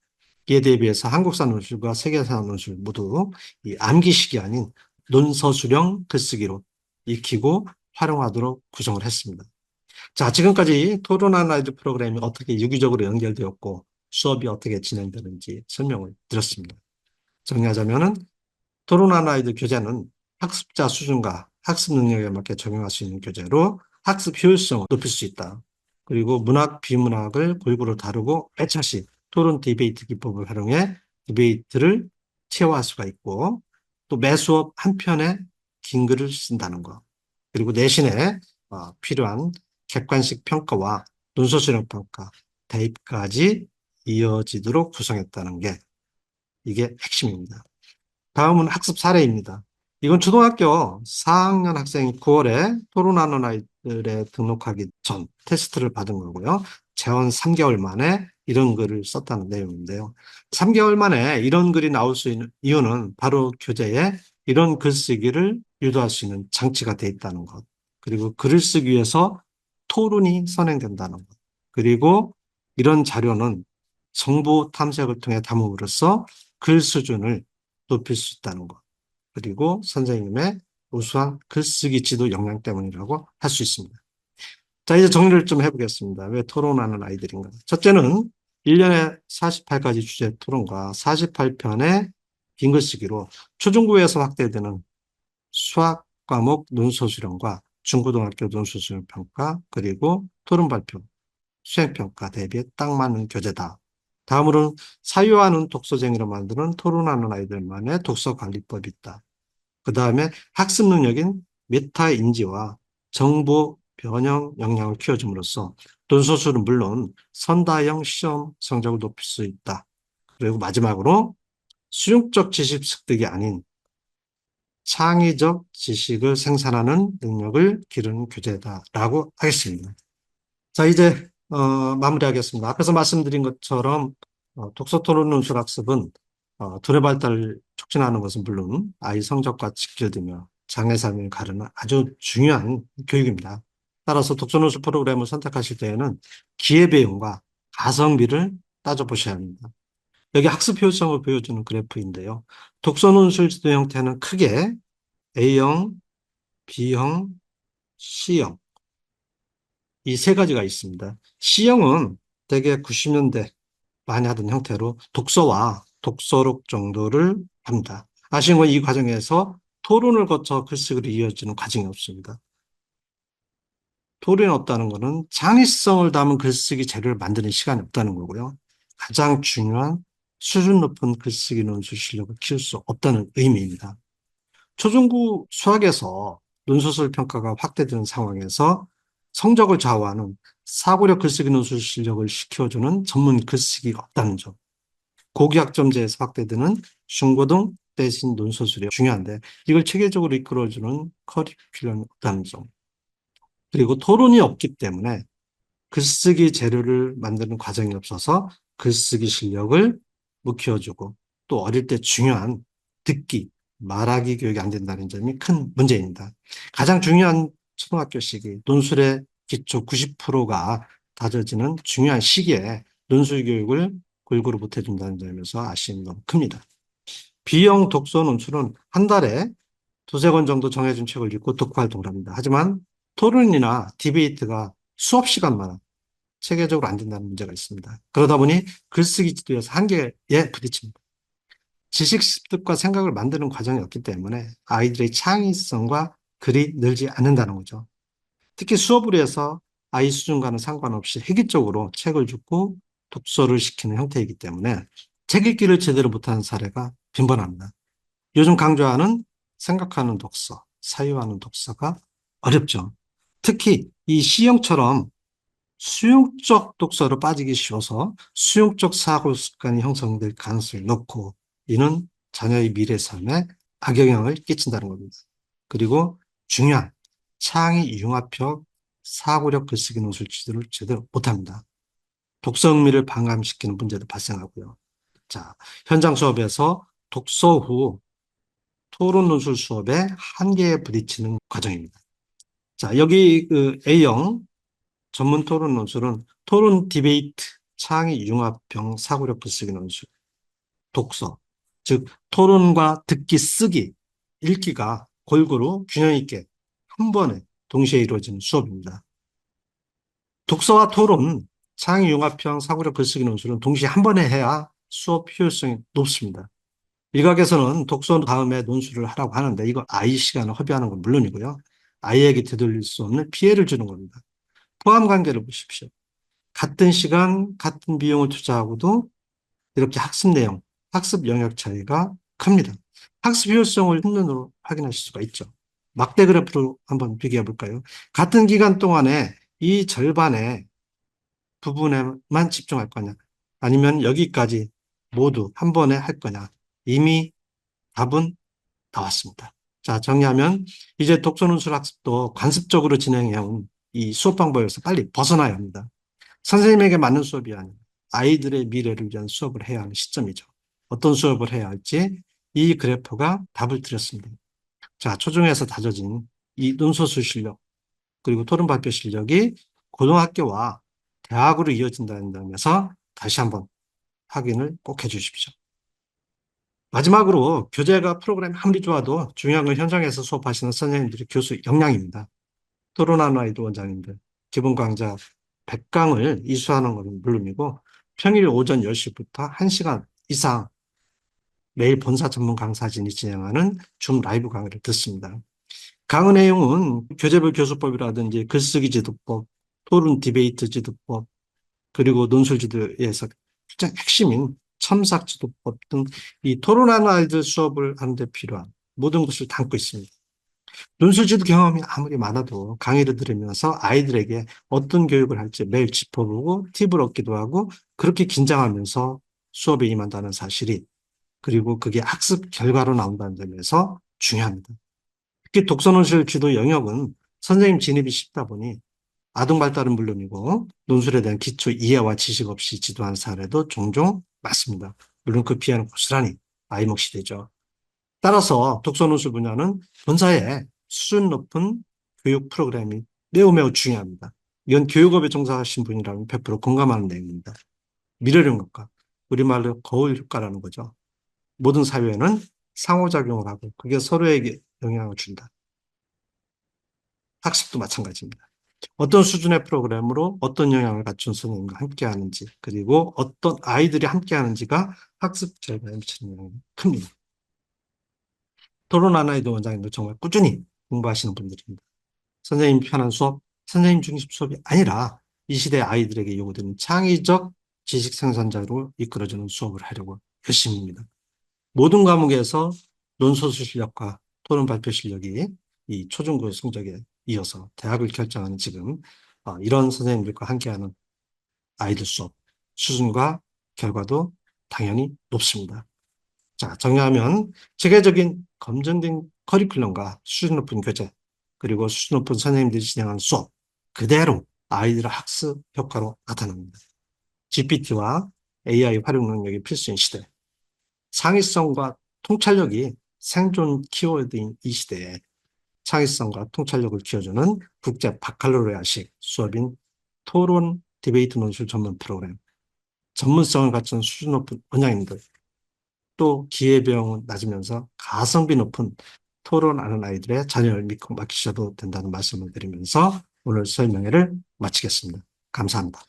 이에 대비해서 한국사 논술과 세계사 논술 모두 이 암기식이 아닌 논서수령 글쓰기로 익히고 활용하도록 구성을 했습니다. 자, 지금까지 토론하는 아이들 프로그램이 어떻게 유기적으로 연결되었고 수업이 어떻게 진행되는지 설명을 드렸습니다. 정리하자면은 토론하는 아이들 교재는 학습자 수준과 학습 능력에 맞게 적용할 수 있는 교재로 학습 효율성을 높일 수 있다. 그리고 문학, 비문학을 골고루 다루고 매차시 토론 디베이트 기법을 활용해 디베이트를 체화할 수가 있고 또 매 수업 한 편의 긴 글을 쓴다는 것. 그리고 내신에 필요한 객관식 평가와 논술수령 평가, 대입까지 이어지도록 구성했다는 게 이게 핵심입니다. 다음은 학습 사례입니다. 이건 초등학교 4학년 학생이 9월에 토론하는 아이들에 등록하기 전 테스트를 받은 거고요. 재원 3개월 만에 이런 글을 썼다는 내용인데요. 3개월 만에 이런 글이 나올 수 있는 이유는 바로 교재에 이런 글쓰기를 유도할 수 있는 장치가 돼 있다는 것. 그리고 글을 쓰기 위해서 토론이 선행된다는 것. 그리고 이런 자료는 정보 탐색을 통해 담음으로써 글 수준을 높일 수 있다는 것. 그리고 선생님의 우수한 글쓰기 지도 역량 때문이라고 할 수 있습니다. 자, 이제 정리를 좀 해보겠습니다. 왜 토론하는 아이들인가? 첫째는 1년에 48가지 주제 토론과 48편의 긴 글쓰기로 초중고에서 확대되는 수학 과목 논술 수령과 중고등학교 논술 수령 평가 그리고 토론 발표, 수행 평가 대비에 딱 맞는 교재다. 다음으로는 사유하는 독서쟁이로 만드는 토론하는 아이들만의 독서 관리법이 있다. 그 다음에 학습 능력인 메타 인지와 정보 변형 역량을 키워줌으로써 논소술은 물론 선다형 시험 성적을 높일 수 있다. 그리고 마지막으로 수용적 지식 습득이 아닌 창의적 지식을 생산하는 능력을 기르는 교재다라고 하겠습니다. 자, 이제 마무리하겠습니다. 앞에서 말씀드린 것처럼 독서 토론 논술 학습은 두뇌 발달을 촉진하는 것은 물론 아이 성적과 직결되며 장애 삶을 가르는 아주 중요한 교육입니다. 따라서 독서 논술 프로그램을 선택하실 때에는 기회비용과 가성비를 따져보셔야 합니다. 여기 학습 효율성을 보여주는 그래프인데요. 독서 논술 지도 형태는 크게 A형, B형, C형 이 세 가지가 있습니다. C형은 대개 90년대 많이 하던 형태로 독서와 독서록 정도를 합니다. 아쉬운 건 이 과정에서 토론을 거쳐 글쓰기로 이어지는 과정이 없습니다. 토론이 없다는 것은 창의성을 담은 글쓰기 재료를 만드는 시간이 없다는 거고요. 가장 중요한 수준 높은 글쓰기 논술 실력을 키울 수 없다는 의미입니다. 초중고 수학에서 논소설 평가가 확대되는 상황에서 성적을 좌우하는 사고력 글쓰기 논술 실력을 시켜주는 전문 글쓰기가 없다는 점. 고교학점제에서 확대되는 중고등 대신 논소술이 중요한데 이걸 체계적으로 이끌어주는 커리큘럼이 없다는 점. 그리고 토론이 없기 때문에 글쓰기 재료를 만드는 과정이 없어서 글쓰기 실력을 못 키워주고 또 어릴 때 중요한 듣기, 말하기 교육이 안 된다는 점이 큰 문제입니다. 가장 중요한 초등학교 시기 논술의 기초 90%가 다져지는 중요한 시기에 논술 교육을 골고루 못해준다는 점에서 아쉬움이 너무 큽니다. B형 독서 논술은 한 달에 두세 권 정도 정해진 책을 읽고 독후 활동을 합니다. 하지만 토론이나 디베이트가 수업 시간만 체계적으로 안 된다는 문제가 있습니다. 그러다 보니 글쓰기 지도에서 한계에 부딪힙니다. 지식 습득과 생각을 만드는 과정이 없기 때문에 아이들의 창의성과 글이 늘지 않는다는 거죠. 특히 수업을 위해서 아이 수준과는 상관없이 획일적으로 책을 주고 독서를 시키는 형태이기 때문에 책 읽기를 제대로 못하는 사례가 빈번합니다. 요즘 강조하는 생각하는 독서, 사유하는 독서가 어렵죠. 특히 이 C형처럼 수용적 독서로 빠지기 쉬워서 수용적 사고 습관이 형성될 가능성이 높고 이는 자녀의 미래 삶에 악영향을 끼친다는 겁니다. 그리고 중요한 창의 융합형 사고력 글쓰기 논술 지도를 제대로 못합니다. 독서 흥미를 반감시키는 문제도 발생하고요. 자, 현장 수업에서 독서 후 토론 논술 수업의 한계에 부딪히는 과정입니다. 자, 여기 그 A형 전문 토론 논술은 토론 디베이트, 창의 융합형 사고력 글쓰기 논술, 독서, 즉 토론과 듣기, 쓰기, 읽기가 골고루 균형 있게 한 번에 동시에 이루어지는 수업입니다. 독서와 토론, 창의 융합형 사고력 글쓰기 논술은 동시에 한 번에 해야 수업 효율성이 높습니다. 일각에서는 독서 다음에 논술을 하라고 하는데 이거 아이 시간을 허비하는 건 물론이고요. 아이에게 되돌릴 수 없는 피해를 주는 겁니다. 포함 관계를 보십시오. 같은 시간, 같은 비용을 투자하고도 이렇게 학습 내용, 학습 영역 차이가 큽니다. 학습 효율성을 한눈으로 확인하실 수가 있죠. 막대 그래프로 한번 비교해 볼까요? 같은 기간 동안에 이 절반의 부분에만 집중할 거냐, 아니면 여기까지 모두 한 번에 할 거냐. 이미 답은 나왔습니다. 자, 정리하면 이제 독서논술 학습도 관습적으로 진행해온 이 수업 방법에서 빨리 벗어나야 합니다. 선생님에게 맞는 수업이 아니라 아이들의 미래를 위한 수업을 해야 하는 시점이죠. 어떤 수업을 해야 할지 이 그래프가 답을 드렸습니다. 자, 초중에서 다져진 이 논서술 실력 그리고 토론 발표 실력이 고등학교와 대학으로 이어진다는 점에서 다시 한번 확인을 꼭 해주십시오. 마지막으로 교재가 프로그램이 아무리 좋아도 중요한 건 현장에서 수업하시는 선생님들의 교수 역량입니다. 토론하는 아이들 원장님들, 기본 강좌 100강을 이수하는 것은 물론이고 평일 오전 10시부터 1시간 이상 매일 본사 전문 강사진이 진행하는 줌 라이브 강의를 듣습니다. 강의 내용은 교재별 교수법이라든지 글쓰기 지도법, 토론 디베이트 지도법, 그리고 논술 지도에서 가장 핵심인 첨삭 지도법 등 이 토론하는 아이들 수업을 하는데 필요한 모든 것을 담고 있습니다. 논술지도 경험이 아무리 많아도 강의를 들으면서 아이들에게 어떤 교육을 할지 매일 짚어보고 팁을 얻기도 하고 그렇게 긴장하면서 수업에 임한다는 사실이 그리고 그게 학습 결과로 나온다는 점에서 중요합니다. 특히 독서논술 지도 영역은 선생님 진입이 쉽다 보니 아동 발달은 물론이고 논술에 대한 기초 이해와 지식 없이 지도한 사례도 종종 많습니다. 물론 그 피해는 고스란히 아이 몫이 되죠. 따라서 독서논술 분야는 본사의 수준 높은 교육 프로그램이 매우 중요합니다. 이건 교육업에 종사하신 분이라면 100% 공감하는 내용입니다. 미래령 효과, 우리말로 거울 효과라는 거죠. 모든 사회는 상호작용을 하고 그게 서로에게 영향을 준다. 학습도 마찬가지입니다. 어떤 수준의 프로그램으로 어떤 영향을 갖춘 선생님과 함께 하는지 그리고 어떤 아이들이 함께 하는지가 학습 결과에 미치는 영향이 큽니다. 토론하는 아이들 원장님도 정말 꾸준히 공부하시는 분들입니다. 선생님 편한 수업, 선생님 중심 수업이 아니라 이 시대 아이들에게 요구되는 창의적 지식 생산자로 이끌어주는 수업을 하려고 열심입니다. 모든 과목에서 논소수 실력과 토론 발표 실력이 이 초중고 성적에 이어서 대학을 결정하는 지금 이런 선생님들과 함께하는 아이들 수업 수준과 결과도 당연히 높습니다. 자, 정리하면 체계적인 검증된 커리큘럼과 수준 높은 교재 그리고 수준 높은 선생님들이 진행하는 수업 그대로 아이들의 학습 효과로 나타납니다. GPT와 AI 활용 능력이 필수인 시대 창의성과 통찰력이 생존 키워드인 이 시대에 창의성과 통찰력을 키워주는 국제 바칼로레아식 수업인 토론 디베이트 논술 전문 프로그램, 전문성을 갖춘 수준 높은 원장님들, 또 기회비용은 낮으면서 가성비 높은 토론하는 아이들의 자녀를 믿고 맡기셔도 된다는 말씀을 드리면서 오늘 설명회를 마치겠습니다. 감사합니다.